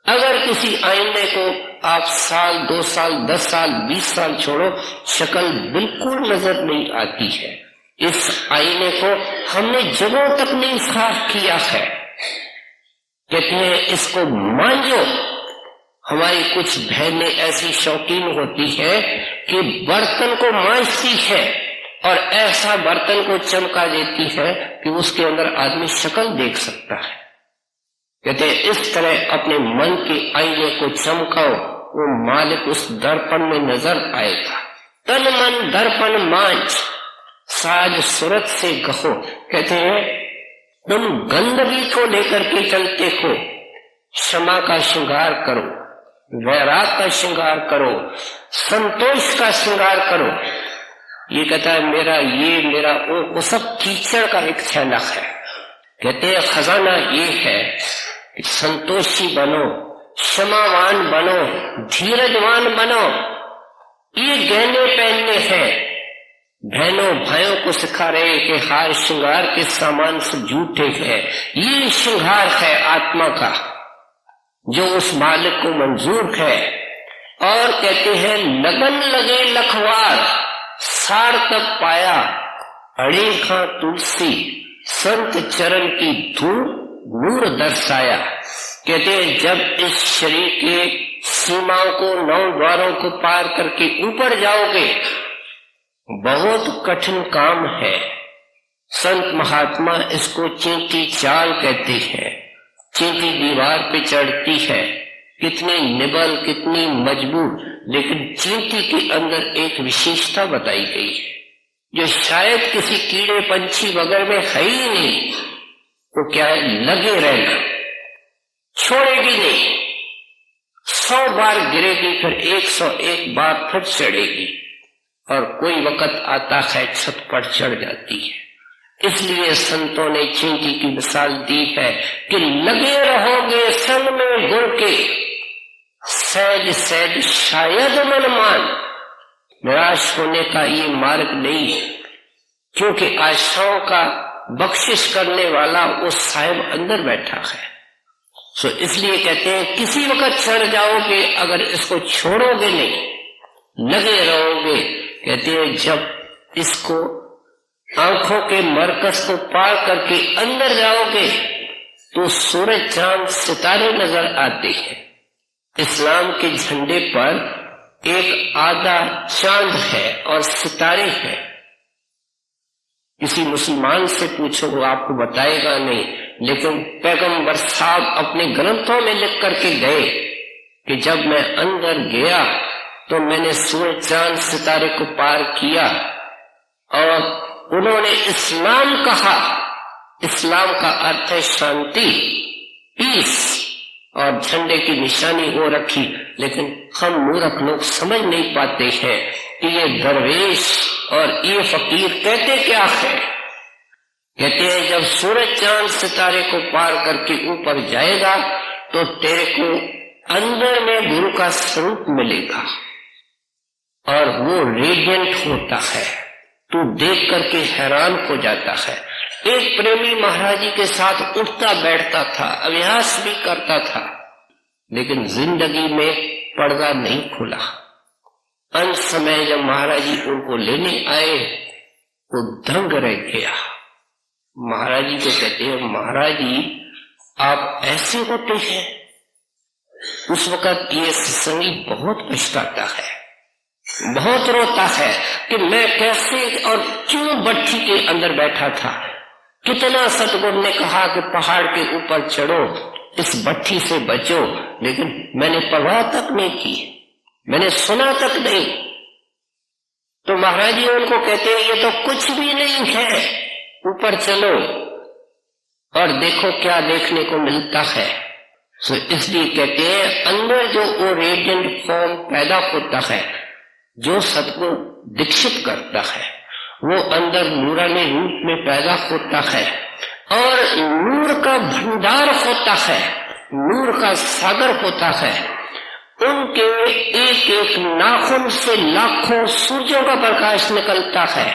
अगर किसी आईने को आप साल 2 साल 10 साल 20 साल छोड़ो, शक्ल बिल्कुल नजर नहीं आती है। इस आईने को हमने जगहों तक नहीं साफ किया है, कहते हैं इसको मांझो। हमारी कुछ बहनें ऐसी शौकीन होती है कि बर्तन को मांझती है और ऐसा बर्तन को चमका देती है कि उसके अंदर आदमी शक्ल देख सकता है। कहते हैं इस तरह अपने मन के आईने को चमकाओ, वो मालिक उस दर्पण में नजर आएगा। तन मन दर्पण मांझ, साज सूरत से कहो। कहते हैं तुम गंदगी को लेकर के चलते हो, क्षमा का श्रृंगार करो, वैराग का श्रृंगार करो, संतोष का श्रृंगार करो। ये कहता है मेरा वो सब कीचड़ का एक थैला है। कहते हैं खजाना ये है कि संतोषी बनो, क्षमावान बनो, धीरजवान बनो। ये गहने पहनने हैं। बहनों भाइयों को सिखा रहे कि हार श्रृंगार के सामान से झूठे हैं। ये श्रृंगार है आत्मा का, जो उस मालिक को मंजूर है। और कहते हैं लगन लगे लखवार, सार्थक पाया अड़ेखा तुलसी, संत चरण की धूल नूर दर्शाया। कहते हैं जब इस शरीर के सीमाओं को 9 द्वारों को पार करके ऊपर जाओगे, बहुत कठिन काम है। संत महात्मा इसको चींटी चाल कहते हैं। चींटी दीवार पे चढ़ती है, कितनी निबल कितनी मजबूत, लेकिन चींटी के अंदर एक विशेषता बताई गई है जो शायद किसी कीड़े पंछी वगैरह में है ही नहीं। तो क्या है, लगे रहना, छोड़ेगी नहीं। 100 बार गिरेगी, फिर 101 बार फिर चढ़ेगी, और कोई वक्त आता है छत पर चढ़ जाती है। इसलिए संतों ने चींटी की मिसाल दी है कि लगे रहोगे संग में गुण के, सहज सहज शायद मन मान। निराश होने का ये मार्ग नहीं है, क्योंकि आशाओं का बख्शिश करने वाला वो साहिब अंदर बैठा है। सो इसलिए कहते हैं किसी वक्त चढ़ जाओगे, अगर इसको छोड़ोगे नहीं, लगे रहोगे। कहते हैं जब इसको आंखों के मरकज को पार करके अंदर जाओगे तो सूरज चांद सितारे नजर आते हैं। इस्लाम के झंडे पर एक आधा चांद है और सितारे हैं। किसी मुसलमान से पूछो वो आपको बताएगा नहीं, लेकिन पैगंबर साहब अपने ग्रंथों में लिख करके गए कि जब मैं अंदर गया तो मैंने सूरज चांद सितारे को पार किया, और उन्होंने इस्लाम कहा। इस्लाम का अर्थ है शांति, पीस, और झंडे की निशानी हो रखी। लेकिन हम मूर्ख लोग समझ नहीं पाते हैं कि ये दरवेश और ये फकीर कहते क्या है। कहते हैं जब सूरज चांद सितारे को पार करके ऊपर जाएगा तो तेरे को अंदर में गुरु का स्वरूप मिलेगा, और वो रेडियंट होता है, तू देख करके हैरान हो जाता है। एक प्रेमी महाराज जी के साथ उठता बैठता था, अभ्यास भी करता था, लेकिन जिंदगी में पर्दा नहीं खुला। अंत समय जब महाराज जी उनको लेने आए, वो दंग रह गया। महाराज जी को कहते हैं महाराज जी आप ऐसे होते हैं। उस वक्त ये सत्संगी बहुत पछताता है, बहुत रोता है कि मैं कैसे और क्यों भट्ठी के अंदर बैठा था। कितना सतगुरु ने कहा कि पहाड़ के ऊपर चढ़ो, इस भट्ठी से बचो, लेकिन मैंने परवाह तक नहीं की, मैंने सुना तक नहीं। तो महाराज जी उनको कहते हैं ये तो कुछ भी नहीं है, ऊपर चलो और देखो क्या देखने को मिलता है। तो इसलिए कहते हैं अंदर जो वो रेडिएंट फॉर्म पैदा होता है, जो सबको दीक्षित करता है, वो अंदर नूरानी रूप में पैदा होता है और नूर का भंडार होता है, नूर का सागर होता है। उनके एक एक नाखून से लाखों सूर्यों का प्रकाश निकलता है।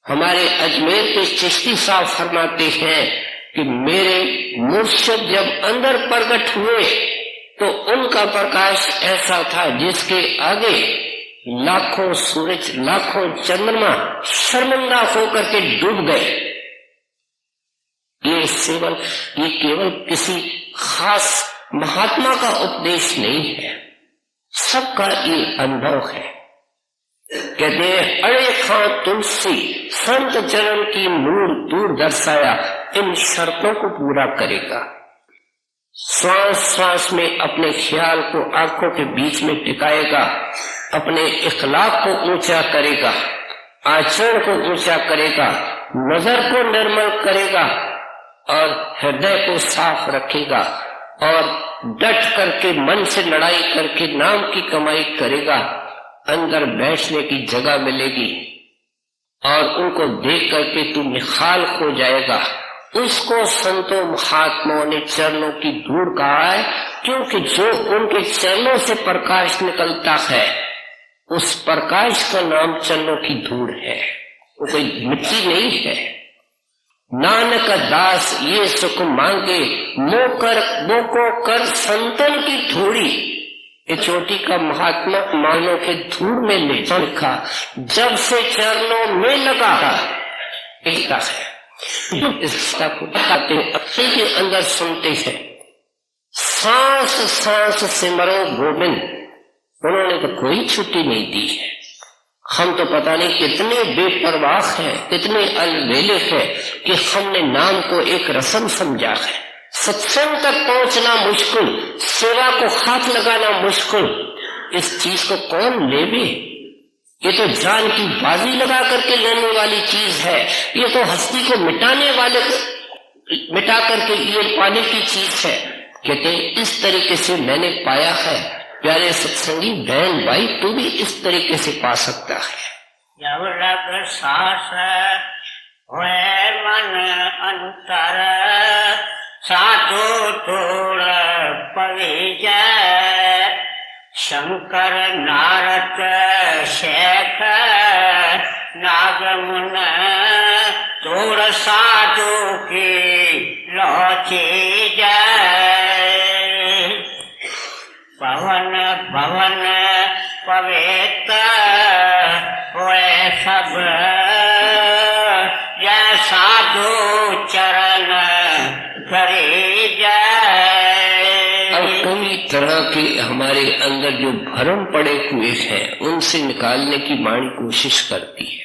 हमारे अजमेर के चिश्ती साहब फरमाते हैं कि मेरे मुर्शिद जब अंदर प्रकट हुए तो उनका प्रकाश ऐसा था जिसके आगे लाखों सूरज, लाखों चंद्रमा शर्मिंदा होकर के डूब गए। ये केवल किसी खास महात्मा का उपदेश नहीं है, सबका ये अनुभव है। कहते हैं अड़े खां तुलसी संत चरण की नूर दूर दर्शाया, इन शर्तों को पूरा करेगा। श्वास श्वास में अपने ख्याल को आंखों के बीच में टिकाएगा, अपने इखलाक को ऊंचा करेगा, आचरण को ऊंचा करेगा, नजर को निर्मल करेगा और हृदय को साफ रखेगा और डट करके मन से लड़ाई करके नाम की कमाई करेगा। अंदर बैठने की जगह मिलेगी और उनको देख करके तू निखाल हो जाएगा। उसको संतों महात्माओं ने चरणों की धूड़ कहा है, क्योंकि जो उनके चरणों से प्रकाश निकलता है उस प्रकाश का नाम चरणों की धूड़ है, वो कोई मिट्टी नहीं है। नानक दास ये सुख मांगे, मोको कर संतन की धूड़ी। ये चोटी का महात्मा मानव के धूड़ में ले लिखा, जब से चरणों में लगा एकता है। इसका को बताते हैं, अपने के अंदर सुनते हैं, सांस सांस सिमरो गोविंद। उन्होंने तो कोई छुट्टी नहीं दी है। हम तो पता नहीं कितने बेपरवाह हैं, कितने अलबेले हैं कि हमने नाम को एक रस्म समझा है। सत्संग तक पहुंचना मुश्किल, सेवा को हाथ लगाना मुश्किल। इस चीज को कौन लेवे? ये तो जान की बाजी लगा करके लेने वाली चीज है। ये तो हस्ती को मिटाने वाले को मिटा करके ये पाने की चीज है। कहते इस तरीके से मैंने पाया है। प्यारे सत्संगी बहन भाई, तू भी इस तरीके से पा सकता है। जब लग सास हुए मन अंतर, साधु तोड़ पविजय। शंकर नारद शेख नागमुन, तोड़ साधु की लोची जय। पवन पवन पवित्र हुए सब, जय साधु चरण करे जय। अब कई तरह के हमारे अंदर जो भ्रम पड़े हुए हैं उनसे निकालने की वाणी कोशिश करती है।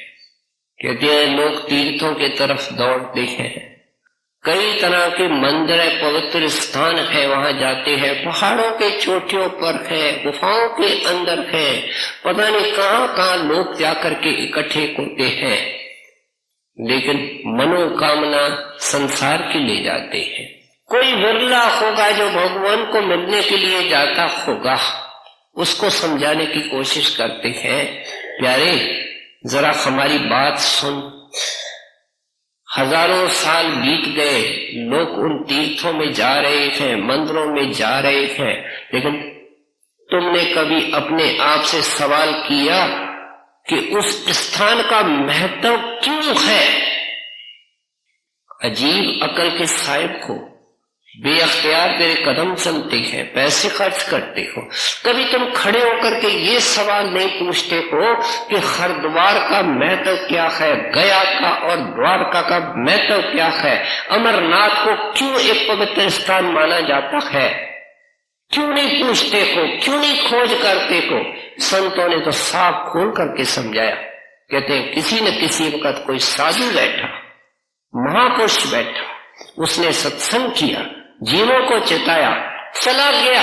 कहते हैं लोग तीर्थों के तरफ दौड़ते हैं, कई तरह के मंदिर है, पवित्र स्थान है, वहां जाते हैं, पहाड़ों के चोटियों पर है, गुफाओं के अंदर है, पता नहीं कहां कहां लोग जाकर के इकट्ठे होते हैं, लेकिन मनोकामना संसार की ले जाते हैं। कोई विरला होगा जो भगवान को मिलने के लिए जाता होगा, उसको समझाने की कोशिश करते हैं। प्यारे जरा हमारी बात सुन, हजारों साल बीत गए, लोग उन तीर्थों में जा रहे हैं, मंदिरों में जा रहे हैं, लेकिन तुमने कभी अपने आप से सवाल किया कि उस स्थान का महत्व क्यों है? अजीब अकल के साहिब हो, बेअख्तियार तेरे कदम चलते हैं, पैसे खर्च करते हो, कभी तुम खड़े होकर के ये सवाल नहीं पूछते हो कि हरिद्वार का महत्व क्या है, गया का और द्वारका का महत्व क्या है, अमरनाथ को क्यों एक पवित्र स्थान माना जाता है? क्यों नहीं पूछते हो, क्यों नहीं खोज करते हो? संतों ने तो साफ खोल करके समझाया। कहते हैं किसी न किसी वक्त कोई साधु बैठा, महापुरुष बैठा, उसने सत्संग किया, जीवों को चिताया, चला गया,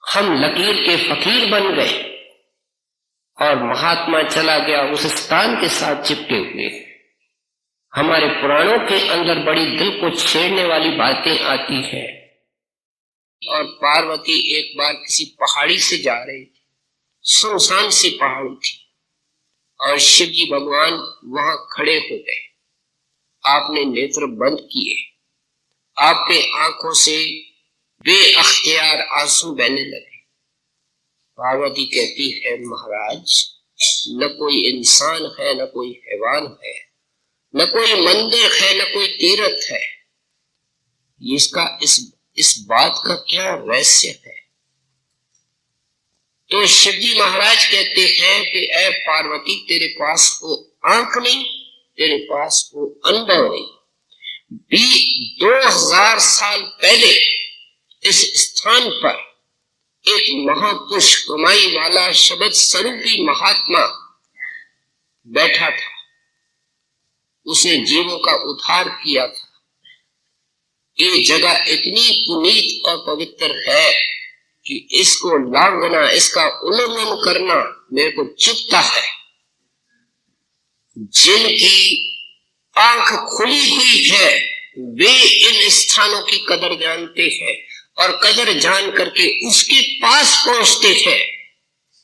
हम लकीर के फकीर बन गए। और महात्मा चला गया उस स्थान के साथ चिपके हुए। हमारे पुराणों के अंदर बड़ी दिल को छेड़ने वाली बातें आती है। और पार्वती एक बार किसी पहाड़ी से जा रही थी, सुनसान सी पहाड़ी थी, और शिव जी भगवान वहां खड़े हो गए। आपने नेत्र बंद किए, आपके आंखों से बेअख्तियार आंसू बहने लगे। पार्वती कहती है, महाराज, न कोई इंसान है, न कोई हैवान है, न कोई मंदिर है, न कोई तीर्थ है, इसका इस बात का क्या रहस्य है? तो शिवजी महाराज कहते हैं कि ऐ पार्वती, तेरे पास वो आंख नहीं, तेरे पास वो अनुभव नहीं। 2000 साल पहले इस स्थान पर एक महापुरुष कमाई वाला शब्द स्वरूपी महात्मा बैठा था। उसने जीवों का उद्धार किया था। ये जगह इतनी पुनीत और पवित्र है कि इसको लांघना, इसका उल्लंघन करना मेरे को चुभता है। जिनकी आंख खुली हुई है वे इन स्थानों की कदर जानते हैं, और कदर जान करके उसके पास पहुंचते हैं,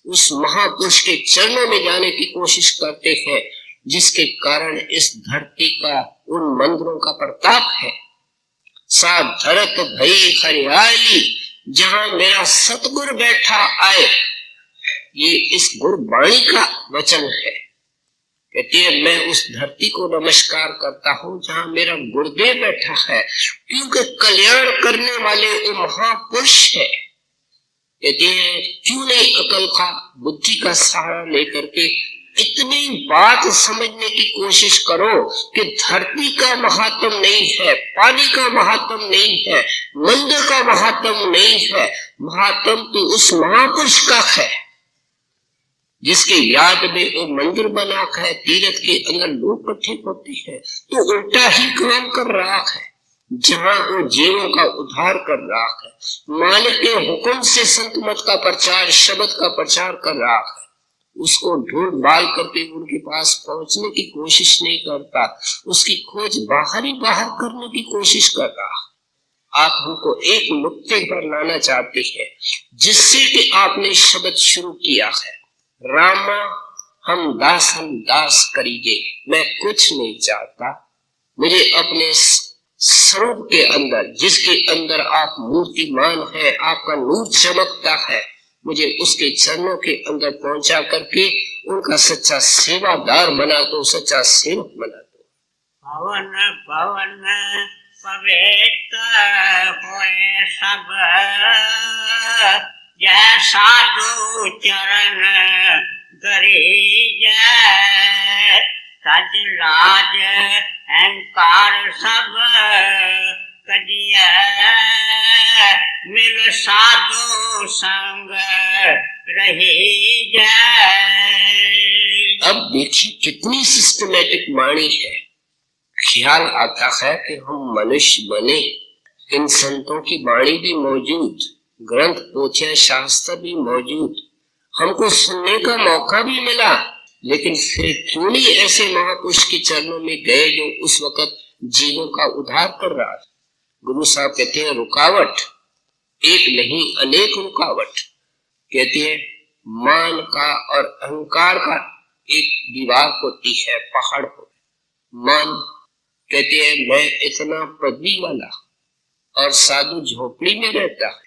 उस महापुरुष के चरणों में जाने की कोशिश करते हैं, जिसके कारण इस धरती का, उन मंदिरों का प्रताप है। सा धरत भई हरियाली, जहां मेरा सतगुरु बैठा आए, ये इस गुरबाणी का वचन है। कहती है, मैं उस धरती को नमस्कार करता हूं जहां मेरा गुरुदेव बैठा है, क्योंकि कल्याण करने वाले वो महापुरुष है। कहते हैं, क्यों नहीं अकल का, बुद्धि का सहारा लेकर के इतनी बात समझने की कोशिश करो कि धरती का महात्म नहीं है, पानी का महात्म नहीं है, मंदिर का महात्म नहीं है, महात्म तो उस महापुरुष का है जिसके याद में वो मंदिर बना है, तीर्थ के अंदर लोग इकट्ठे होते हैं। तो उल्टा ही काम कर रहा है, जहां वो जीवों का उद्धार कर रहा है, मालिक के हुक्म से संत मत का प्रचार, शब्द का प्रचार कर रहा है, उसको ढूंढ बाल करके उनके पास पहुंचने की कोशिश नहीं करता, उसकी खोज बाहर ही बाहर करने की कोशिश कर रहा। आप हमको एक नुक्ते पर लाना चाहते हैं जिससे कि आपने शब्द शुरू किया है, रामा हम दास करीगे, मैं कुछ नहीं चाहता, मुझे अपने स्वरूप के अंदर, जिसके अंदर आप मूर्तिमान है, आपका नूर चमकता है, मुझे उसके चरणों के अंदर पहुंचा करके उनका सच्चा सेवादार बना दो, सच्चा सेवक बना दो। पवन पवन पवित्र होए सब, जय साधु चरण गरी जय, सज लाज अहंकार सब कजिए, मिल साधु संग रही जय। अब देखिए कितनी सिस्टमेटिक वाणी है। ख्याल आता है कि हम मनुष्य बने, इन संतों की वाणी भी मौजूद, ग्रंथ पोथियां शास्त्र भी मौजूद, हमको सुनने का मौका भी मिला, लेकिन फिर क्यों नहीं ऐसे महापुरुष के चरणों में गए जो उस वक्त जीवों का उद्धार कर रहा था। गुरु साहब कहते हैं, रुकावट एक नहीं अनेक रुकावट। कहते हैं, मान का और अहंकार का एक दीवार होती है, पहाड़ हो। मान कहते हैं, मैं इतना पदवी वाला और साधु झोपड़ी में रहता है,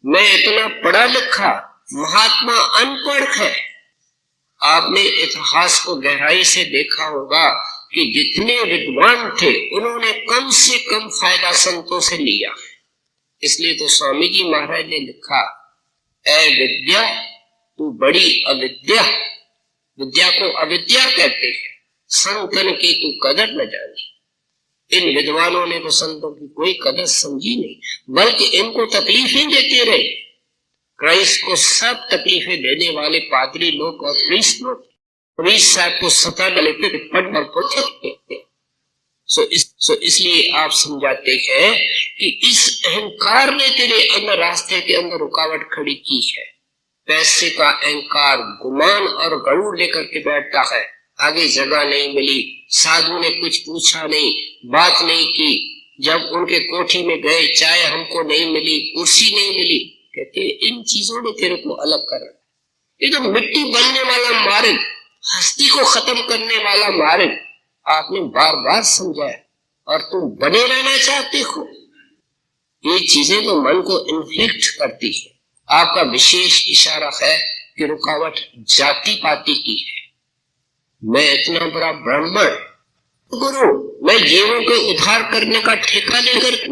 मैं इतना पढ़ा लिखा, महात्मा अनपढ़ है। आपने इतिहास को गहराई से देखा होगा कि जितने विद्वान थे उन्होंने कम से कम फायदा संतों से लिया। इसलिए तो स्वामी जी महाराज ने लिखा, ऐ विद्या तू बड़ी अविद्या, विद्या को अविद्या कहते हैं, संतन की तू कदर न जानी। इन विद्वानों ने तो संतों की कोई कदर समझी नहीं, बल्कि इनको तकलीफें देते रहे। क्राइस्ट को सब तकलीफें देने वाले पादरी लोग और प्रीस्ट लोग, प्रीस्ट साहब को सता लेते थे, पढ़ और पढ़ते थे। इसलिए आप समझाते हैं कि इस अहंकार ने तेरे अंदर, रास्ते के अंदर रुकावट खड़ी की है। पैसे का अहंकार, गुमान और गरुड़ लेकर के बैठता है। आगे जगह नहीं मिली, साधु ने कुछ पूछा नहीं, बात नहीं की। जब उनके कोठी में गए, चाय हमको नहीं मिली, कुर्सी नहीं मिली। कहते इन चीजों ने तेरे को अलग कर, ये तो मिट्टी बनने वाला मार्ग, हस्ती को खत्म करने वाला मार्ग आपने बार बार समझाया, और तुम बने रहना चाहते हो। ये चीजें तो मन को इन्फ्लिक्ट करती है। आपका विशेष इशारा है कि रुकावट जाति पाति की है। मैं इतना बड़ा ब्राह्मण गुरु, मैं जीवों को उद्धार करने का ठेका लेकर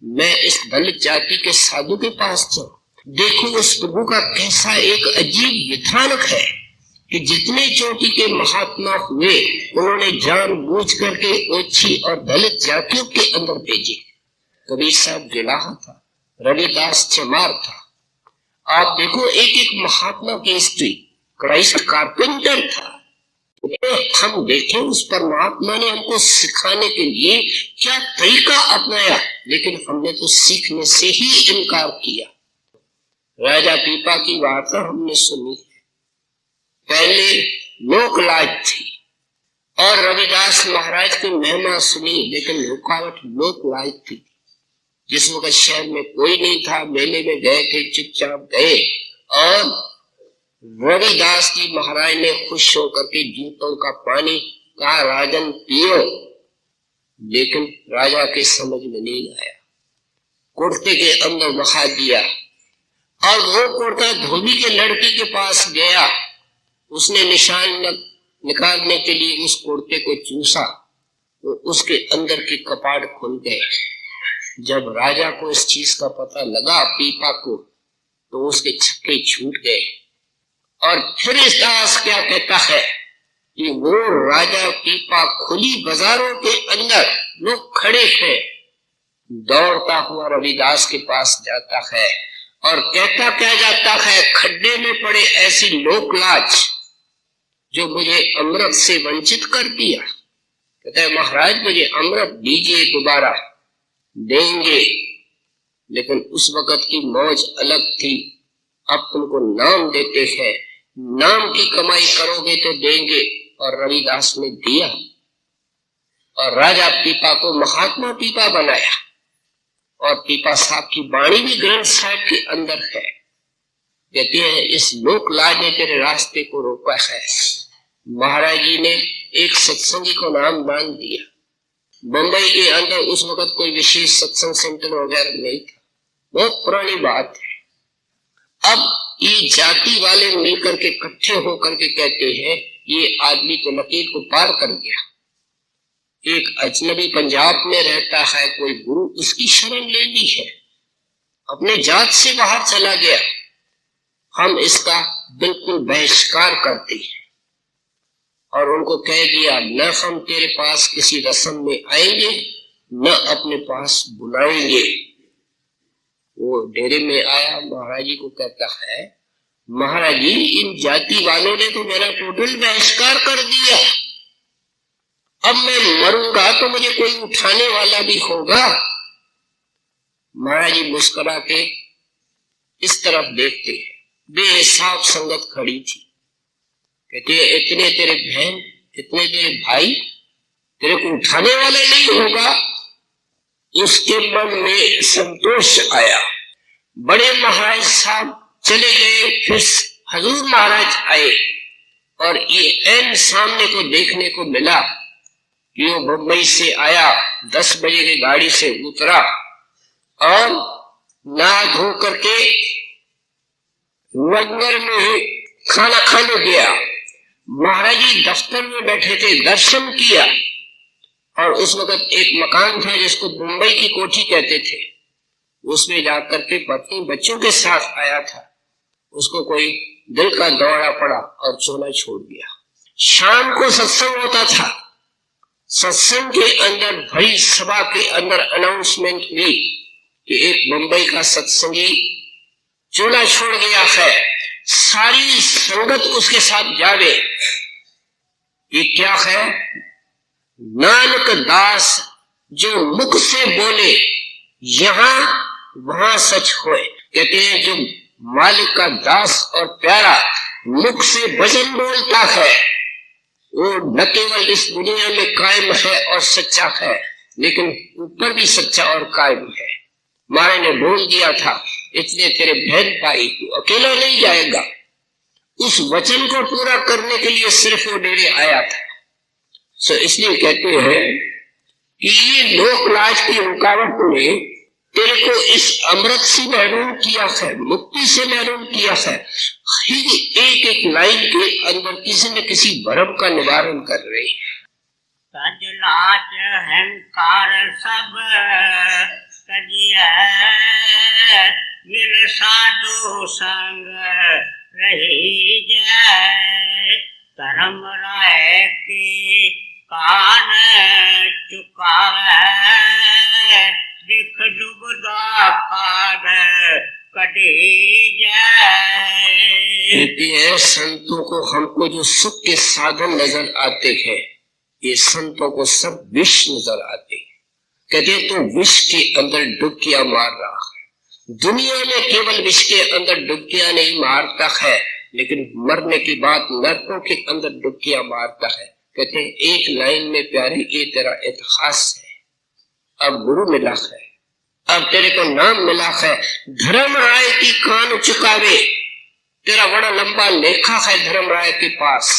मैं इस दलित जाति के साधु के पास जाऊं। देखो उस प्रभु का कैसा एक अजीब विधानक है कि जितने चोटी के महात्मा हुए उन्होंने जानबूझ करके ओछी और दलित जातियों के अंदर भेजे। कबीर साहब गिलाहा था, रविदास चमार था। आप देखो एक एक महात्मा की हिस्ट्री। क्राइस्ट कारपेंटर था। हम देखें उस परमात्मा ने हमको सिखाने के लिए क्या तरीका अपनाया, लेकिन हमने तो सीखने से ही इनकार किया। राजा पीपा की वार्ता हमने सुनी है। पहले लोक लाज थी और रविदास महाराज की महिमा सुनी, लेकिन रुकावट लोक लाज थी। जिस वक्त शहर में कोई नहीं था, मेले में गए थे, चुपचाप गए और रविदास जी महाराज ने खुश होकर के जूतों का पानी कहा, राजन पियो। लेकिन राजा के समझ में नहीं आया। कुर्ते के अंदर बहा दिया और वो कुर्ता धोबी के लड़की के पास गया। उसने निशान निकालने के लिए उस कुर्ते को चूसा तो उसके अंदर के कपाट खुल गए। जब राजा को इस चीज का पता लगा, पीपा को, तो उसके छक्के छूट गए। और फिर इस दास क्या कहता है कि वो राजा पीपा खुली बाजारों के अंदर लोग खड़े थे, दौड़ता हुआ रविदास के पास जाता है और कहता क्या जाता है, खड्डे में पड़े ऐसी लोक लाज जो मुझे अमृत से वंचित कर दिया। कहता है महाराज मुझे अमृत दीजिए, दोबारा देंगे। लेकिन उस वक्त की मौज अलग थी। अब तुमको नाम देते हैं, नाम की कमाई करोगे तो देंगे। और रविदास ने दिया और राजा पीपा को महात्मा पीपा बनाया। और पीपा साहब की वाणी भी ग्रंथ साहिब के अंदर है। कहते हैं इस लोक लाज ने तेरे रास्ते को रोका है। महाराज जी ने एक सत्संगी को नाम दान दिया। बंबई के अंदर उस वक्त कोई विशेष सत्संग सेंटर वगैरह नहीं था, बहुत पुरानी बात है। अब ये जाति वाले मिलकर के इकट्ठे होकर के कहते हैं ये आदमी तो लकीर को पार कर गया। एक अजनबी पंजाब में रहता है, कोई गुरु उसकी शरण ले ली है, अपने जात से बाहर चला गया। हम इसका बिल्कुल बहिष्कार करते हैं और उनको कह दिया न हम तेरे पास किसी रस्म में आएंगे, न अपने पास बुलाएंगे। वो डेरे में आया, महाराज जी को कहता है महाराज जी इन जाति वालों ने तो मेरा टोटल बहिष्कार कर दिया। अब मैं मरूंगा तो मुझे कोई उठाने वाला भी होगा। महाराज जी मुस्कुरा के इस तरफ देखते हैं, बेहिसाब संगत खड़ी थी। कहते हैं इतने तेरे बहन, इतने तेरे भाई, तेरे को उठाने वाले नहीं होगा। उसके मन में संतोष आया। बड़े महाराज साहब चले गए, फिर हजूर महाराज आए और ये ऐन सामने को देखने को मिला कि वो बम्बई से आया, 10 बजे की गाड़ी से उतरा और नहा धो करके लंगर में खाना खाने गया। महाराज जी दफ्तर में बैठे थे, दर्शन किया और उस वक्त एक मकान था जिसको मुंबई की कोठी कहते थे, उसमें जाकर के पत्नी बच्चों के साथ आया था। उसको कोई दिल का दौरा पड़ा और चोला छोड़ दिया। शाम को सत्संग होता था। सत्संग के अंदर भरी सभा के अंदर अनाउंसमेंट हुई कि एक मुंबई का सत्संगी चोला छोड़ गया है, सारी संगत उसके साथ जावे। ये क्या है? नानक दास जो मुख से बोले यहाँ वहां सच होए। कहते हैं जो मालिक का दास और प्यारा मुख से वचन बोलता है, वो न केवल इस दुनिया में कायम है और सच्चा है, लेकिन ऊपर भी सच्चा और कायम है। महाराज ने बोल दिया था, इसलिए तेरे बहन भाई तू अकेला नहीं जाएगा। उस वचन को पूरा करने के लिए सिर्फ वो डेरे आया था। सो इसलिए कहते हैं कि ये लोकलाज की रुकावट ने तेरे को इस अमृत से महरूम किया है, मुक्ति से महरूम किया है। ही एक एक लाइन के अंदर किसी न किसी भ्रम का निवारण कर रही है। तज लाज अहंकार सब तजिए, मिल साधु संग रही जाए। धर्म राय की कान चुकावे, दिख डूबदा काद कटी जाए। कहती है संतों को हमको जो सुख के साधन नजर आते हैं, ये संतों को सब विष नजर आते हैं। कहते हैं तो विष के अंदर डुबकियां मार रहा है। दुनिया में केवल विष के अंदर डुबकियां नहीं मारता है, लेकिन मरने की बात नरकों के अंदर डुबकियां मारता है। कहते हैं एक लाइन में प्यारे ये तेरा इतिहास है, अब गुरु मिला है, अब तेरे को नाम मिला है। धर्म राय की कान चुकावे, तेरा बड़ा लंबा लेखा है धर्म राय के पास,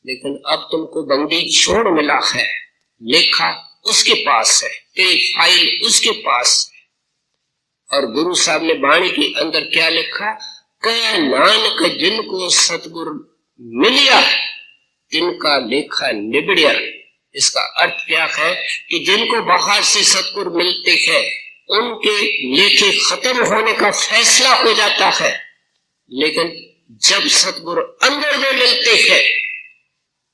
लेकिन अब तुमको बंदी छोड़ मिला है, लेखा उसके पास है, तेरी फाइल उसके पास है। और गुरु साहब ने वाणी के अंदर क्या लिखा, कह नानक जिनको सतगुरु मिलिया, तिनका लेखा निबड़िया। इसका अर्थ क्या है कि जिनको बाहर से सतगुरु मिलते हैं, उनके लेखे खत्म होने का फैसला हो जाता है, लेकिन जब सतगुरु अंदर में मिलते हैं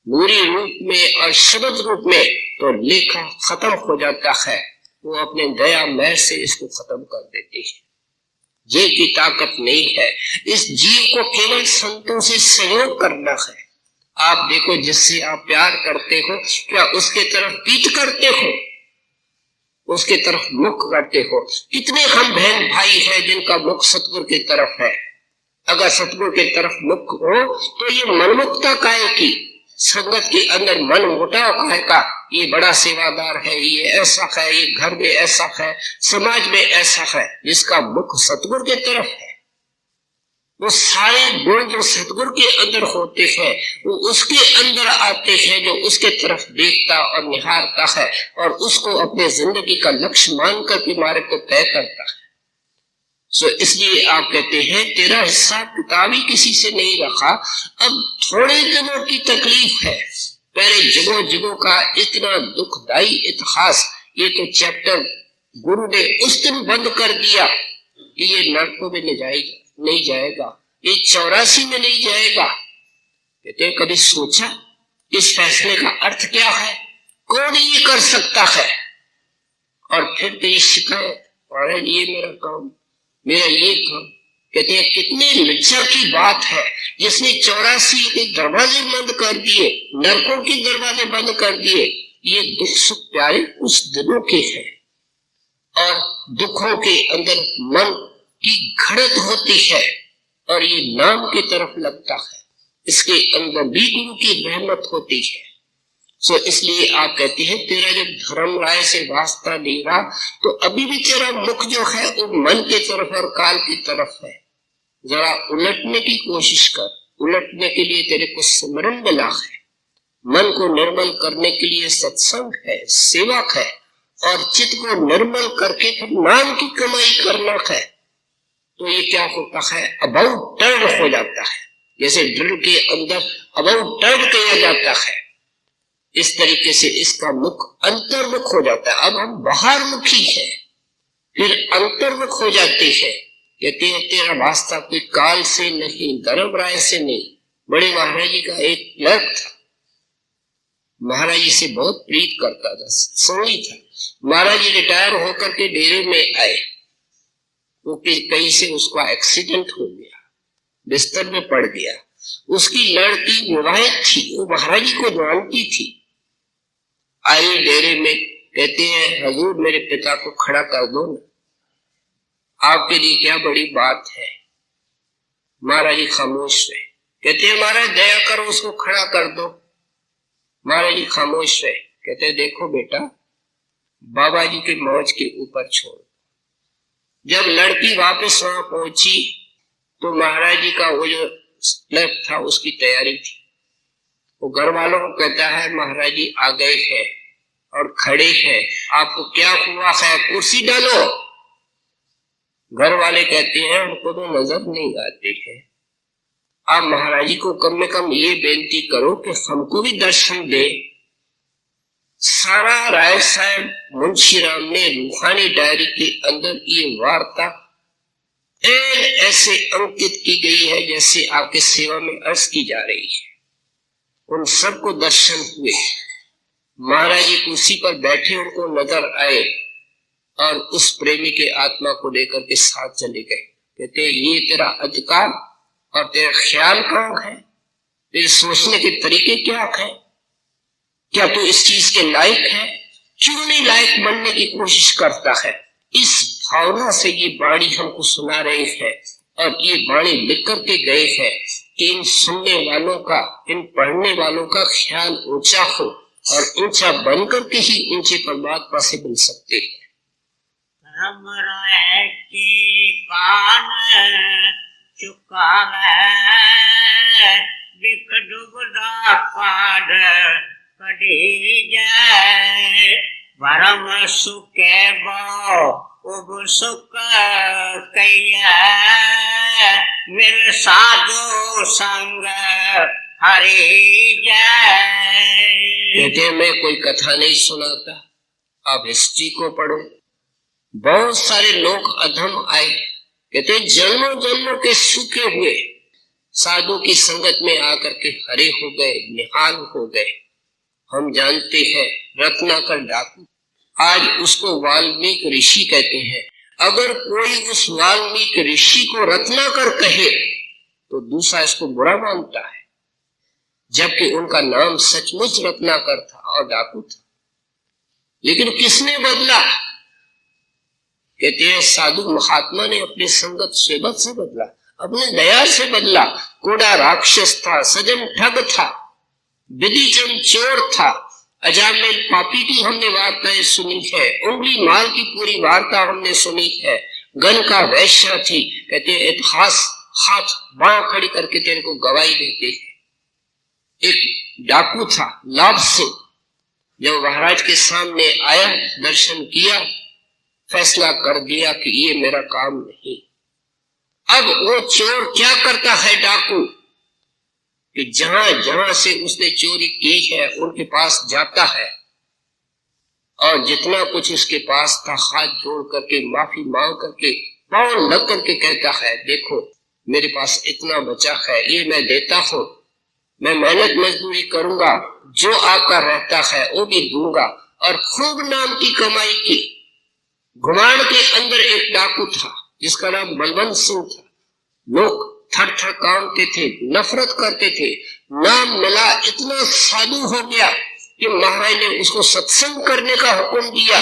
नूरी रूप में और शब्द रूप में, तो लेखा खत्म हो जाता है। वो अपने दया महर से इसको खत्म कर देते हैं। ये की ताकत नहीं है। इस जीव को केवल संतों से सहयोग करना है। आप देखो, जिससे आप प्यार करते हो, क्या उसके तरफ पीठ करते हो, उसके तरफ मुख करते हो? कितने हम बहन भाई हैं जिनका मुख सतगुरु की तरफ है। अगर सतगुरु की तरफ मुख हो तो ये मनमुक्ता काहे की, संगत के अंदर मन मोटाव काहे का, ये बड़ा सेवादार है, ये ऐसा है, ये घर में ऐसा है, समाज में ऐसा है। जिसका मुख सतगुरु की तरफ है, वो सारे गुण जो सतगुरु के अंदर होते हैं वो उसके अंदर आते हैं, जो उसके तरफ देखता और निहारता है और उसको अपने जिंदगी का लक्ष्य मान करके मार्ग को तय करता है। सो इसलिए आप कहते हैं तेरा हिस्सा किताब ही किसी से नहीं रखा। अब थोड़े दिनों की तकलीफ है, पहले जगह जगह का इतना दुखदाई इतिहास, ये तो चैप्टर गुरु ने उस दिन बंद कर दिया कि ये नरकों में नहीं जाएगा, ये 84 में नहीं जाएगा। कहते कभी सोचा इस फैसले का अर्थ क्या है, कौन ये कर सकता है? और फिर तेरी शिकायत, और ये मेरा काम, मेरा ये काम। कहते हैं कितने लज्जा की बात है, जिसने 84 के दरवाजे बंद कर दिए, नरकों के दरवाजे बंद कर दिए। ये दुख सुख प्यारे उस दिनों के हैं, और दुखों के अंदर मन की घड़त होती है और ये नाम की तरफ लगता है, इसके अंदर भी गुरु की रहमत होती है। सो इसलिए आप कहते हैं तेरा जब धर्म राय से वास्ता नहीं रहा, तो अभी भी तेरा मुख जो है वो मन की तरफ और काल की तरफ है। जरा उलटने की कोशिश कर, उलटने के लिए तेरे को सिमरन मिला है, मन को निर्मल करने के लिए सत्संग है, सेवक है, और चित्त को निर्मल करके फिर नाम की कमाई करना है। तो ये क्या होता है, अबाउट टर्न हो जाता है, जैसे ड्रिल के अंदर अबाउट टर्न किया जाता है, इस तरीके से इसका मुख अंतर्मुख हो जाता है। अब हम बाहर मुखी है, फिर अंतर्मुख हो जाते हैं। कहते हैं तेरा वास्ता कोई काल से नहीं, धर्म राय से नहीं। बड़े महाराज जी का एक क्लर्क था, महाराज जी से बहुत प्रीत करता था, सोई था। महाराज जी रिटायर होकर के डेरे में आए, वो कहीं से उसका एक्सीडेंट हो गया, बिस्तर में पड़ गया। उसकी लड़की विवाहित थी, वो महाराज जी को जानती थी। आई डेरे में, कहते हैं हजूर मेरे पिता को खड़ा कर दो ना, आपके लिए क्या बड़ी बात है। महाराज जी खामोश रहे। कहते हैं महाराज दया करो उसको खड़ा कर दो। महाराज जी खामोश रहे। कहते हैं देखो बेटा, बाबा जी के मौज के ऊपर छोड़। जब लड़की वापस वहां पहुंची तो महाराज जी का वो जो स्लैब था उसकी तैयारी थी। वो घर वालों को कहता है महाराज जी आ गए हैं और खड़े हैं, आपको क्या हुआ है, कुर्सी डालो। घर वाले कहते हैं उनको तो नजर नहीं आते हैं, आप महाराज जी को कम से कम ये बेनती करो कि हमको भी दर्शन दे। सारा राय साहब मुंशीराम ने रूहानी डायरी के अंदर ये वार्ता ऐसे अंकित की गई है जैसे आपके सेवा में अर्ज की जा रही है। उन सबको दर्शन हुए। महाराज जी कुर्सी पर बैठे उनको नजर आए और उस प्रेमी के आत्मा को लेकर के साथ चले गए। कहते ये तेरा अधिकार और तेरा ख्याल कहाँ है, तेरे सोचने के तरीके क्या है, क्या तू इस चीज के लायक है, क्यों नहीं लायक बनने की कोशिश करता है। इस भावना से ये वाणी हमको सुना रहे हैं और ये वाणी लिख करके गए हैं कि इन सुनने वालों का, इन पढ़ने वालों का ख्याल ऊंचा हो और ऊंचा बन करके ही ऊंचे परमात्मा से मिल सकते हैं। धर्म राय की कान चुकावे, बिख डुबदा पाद कढ़ी जाए। भरम सुखे बो उब सुख कैया, मिल साधु संग हरि जाए। कहते मैं कोई कथा नहीं सुनाता, आप हिस्ट्री को पढ़ो। बहुत सारे लोग अधम आए, कहते जन्मों जन्मों के सूखे हुए साधु की संगत में आकर के हरे हो गए, निहाल हो गए। हम जानते हैं रत्नाकर डाकू, आज उसको वाल्मीकि ऋषि कहते हैं। अगर कोई उस वाल्मीकि ऋषि को रत्नाकर कहे तो दूसरा इसको बुरा मानता है, जबकि उनका नाम सचमुच रत्नाकर था और डाकू था। लेकिन किसने बदला? कहते हैं साधु महात्मा ने अपने संगत सेवक से बदला, अपने दया से बदला। कोड़ा राक्षस था, सजन ठग था, विधिचंद चोर था, अजामिल पापी की हमने वार्ताएं सुनी है, उंगली माल की पूरी वार्ता हमने सुनी है। गन का वैश्य थी। कहते इतिहास हाथ बांह खड़ी करके तेरे को गवाही देते हैं। एक डाकू था लाभ सिंह, जब महाराज के सामने आया, दर्शन किया, फैसला कर दिया कि ये मेरा काम नहीं। अब वो चोर क्या करता है डाकू, कि जहां जहां से उसने चोरी की है उनके पास जाता है और जितना कुछ उसके पास था हाथ जोड़ करके माफी मांग करके पांव लग करके कहता है देखो मेरे पास इतना बचा है, ये मैं देता हूं, मैं मेहनत मजदूरी करूंगा, जो आपका रहता है वो भी दूंगा। और खूब नाम की कमाई की। घुमाड़ के अंदर एक डाकू था जिसका नाम बलवंत सिंह था। लोग थर थर कांपते थे, नफरत करते थे। नाम मिला, इतना साधु हो गया कि महाराज ने उसको सत्संग करने का हुक्म दिया,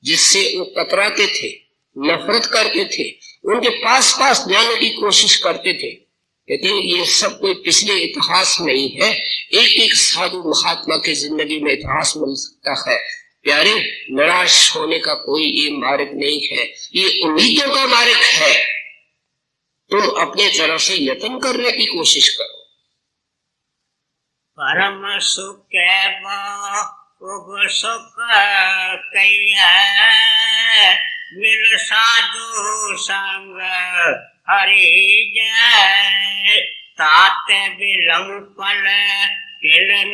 जिससे वो कतराते थे, नफरत करते थे, उनके पास पास जाने की कोशिश करते थे। कहते हैं ये सब कोई पिछले इतिहास नहीं है, एक एक साधु महात्मा की जिंदगी में इतिहास मिल सकता है। प्यारे, निराश होने का कोई ये मार्ग नहीं है, ये उम्मीदों का मार्ग है। तुम अपने तरफ से यत्न करने की कोशिश करो। परम सुख उब सुख कैया, मिल साधु संग हरि जाए। तात बिलम पल किलन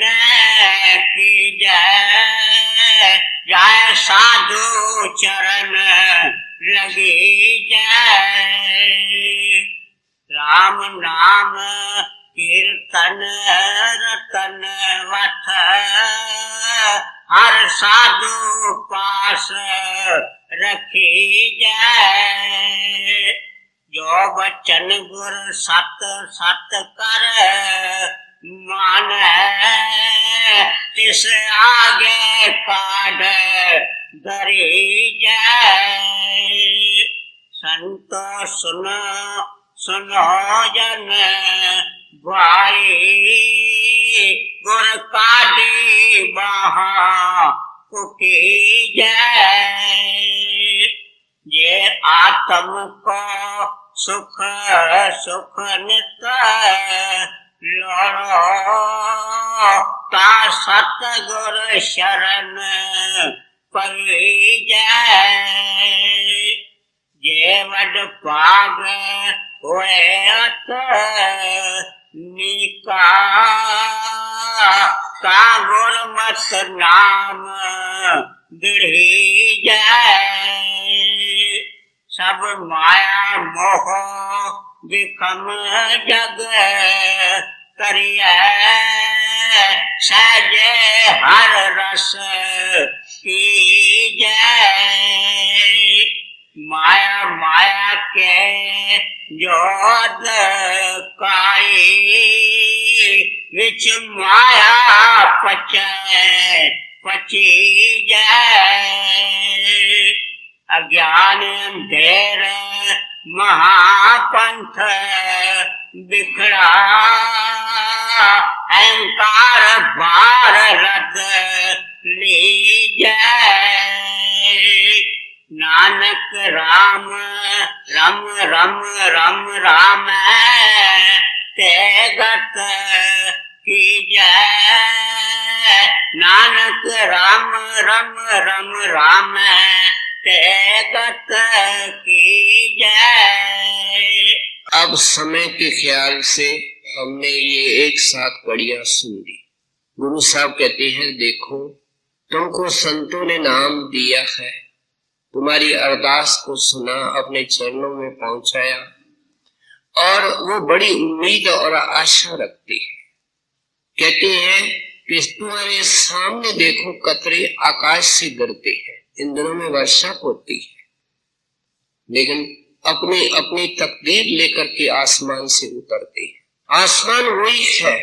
की जाए, जाय साधु चरण लगी जाए। राम नाम कीर्तन रतन वथ, हर साधु पास रखी जाए। जो बचन गुर सत सत कर मान, तिस आगे काढ़ धरी जाए। संतो सुन सुनो जन भाई गुर काटी बहा कुकी जय ये आत्म को सुख सुख नित लोड़ो ता सतगुर शरण पवी जय जे वड पाग होए अत निका ता गुरमत नाम दृढ़ी जय सब माया मोह विखम जग करिए सहजे हर रस की जय माया माया के जोद काई विच माया पचे पची जय अज्ञान अंधेर महापंथ बिखड़ा अहंकार भार रद ली जय नानक राम रम रम रम राम ते गत की जय नानक राम रम रम राम ते गत की जय। अब समय के ख्याल से हमने ये एक साथ कड़ियां सुन ली। गुरु साहब कहते हैं, देखो तुमको संतों ने नाम दिया है, तुम्हारी अरदास को सुना, अपने चरणों में पहुंचाया और वो बड़ी उम्मीद और आशा रखते हैं। कहते हैं कि तुम्हारे सामने देखो कतरे आकाश से गिरते हैं, इन दिनों में वर्षा होती है, लेकिन अपनी अपनी तकदीर लेकर के आसमान से उतरते हैं। आसमान वही है,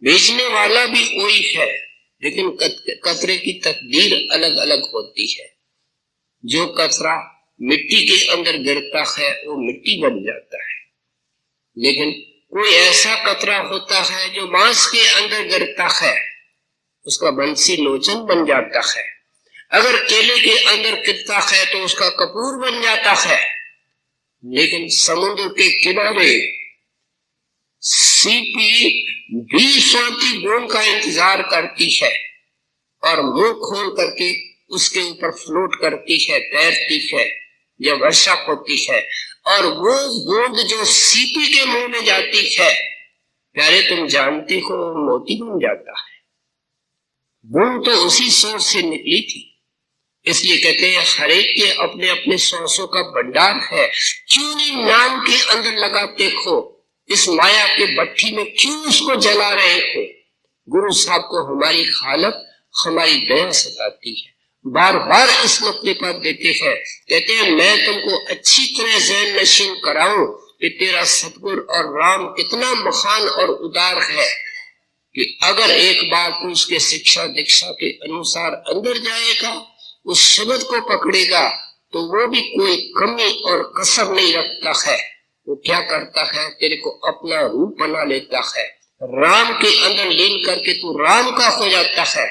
भेजने वाला भी वही है, लेकिन कतरे की तकदीर अलग अलग होती है। जो कचरा मिट्टी के अंदर गिरता है वो मिट्टी बन जाता है, लेकिन कोई ऐसा कतरा होता है जो मांस के अंदर गिरता है, उसका बंसी लोचन बन जाता है। अगर केले के अंदर गिरता है तो उसका कपूर बन जाता है। लेकिन समुद्र के किनारे सीपी 20 बूंद का इंतजार करती है और मुंह खोल करके उसके ऊपर फ्लोट करती है, तैरती है जब वर्षा होती है, और वो बूंद जो सीपी के मुंह में जाती है, प्यारे तुम जानते हो, मोती बन जाता है। बूंद तो उसी सोर्स से निकली थी। इसलिए कहते हैं हरेक के अपने अपने सोर्सों का भंडार है। क्यों नहीं नाम के अंदर लगाते हो, इस माया के भट्ठी में क्यों उसको जला रहे हो। गुरु साहब को हमारी हालत, हमारी दया सताती है, बार बार इस नुक्ते पर देते हैं। कहते हैं मैं तुमको अच्छी तरह ज़हन नशीन कराऊं कि तेरा सतगुर और राम कितना महान और उदार है कि अगर एक बार तू उसके शिक्षा दीक्षा के अनुसार अंदर जाएगा, उस शब्द को पकड़ेगा, तो वो भी कोई कमी और कसर नहीं रखता है। वो क्या करता है, तेरे को अपना रूप बना लेता है, राम के अंदर लीन करके तू राम का हो जाता है।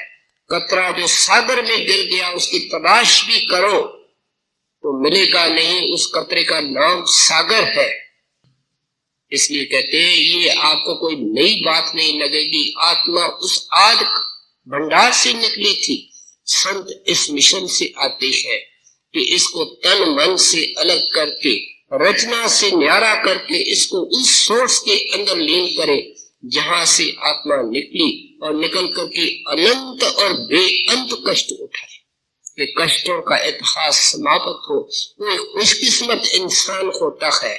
कतरा जो सागर में गिर गया उसकी तलाश भी करो तो मिलेगा नहीं, उस कतरे का नाम सागर है। इसलिए कहते हैं ये आपको कोई नई बात नहीं लगेगी, आत्मा उस आद भंडार से निकली थी। संत इस मिशन से आते हैं कि इसको तन मन से अलग करके, रचना से न्यारा करके इसको उस सोर्स के अंदर लीन करे जहां से आत्मा निकली, और निकल करके अनंत और बेअंत कष्ट उठाए, कि कष्टों का इतिहास समाप्त हो। कोई खुशकिस्मत इंसान होता है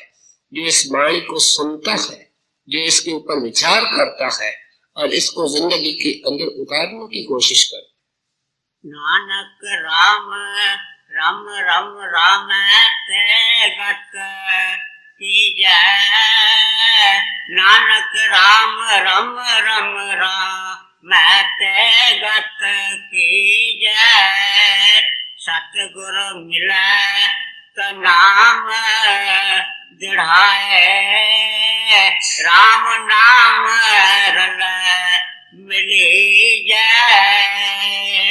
जो इस वाणी को सुनता है, जो इसके ऊपर विचार करता है और इसको जिंदगी के अंदर उतारने की कोशिश करता है। नानक राम रम रम राम ते गत की जय। नानक राम रम रम राम ते गत की जय। सतगुरु मिले तो नाम दृढ़ाए राम नाम रल मिली जाए।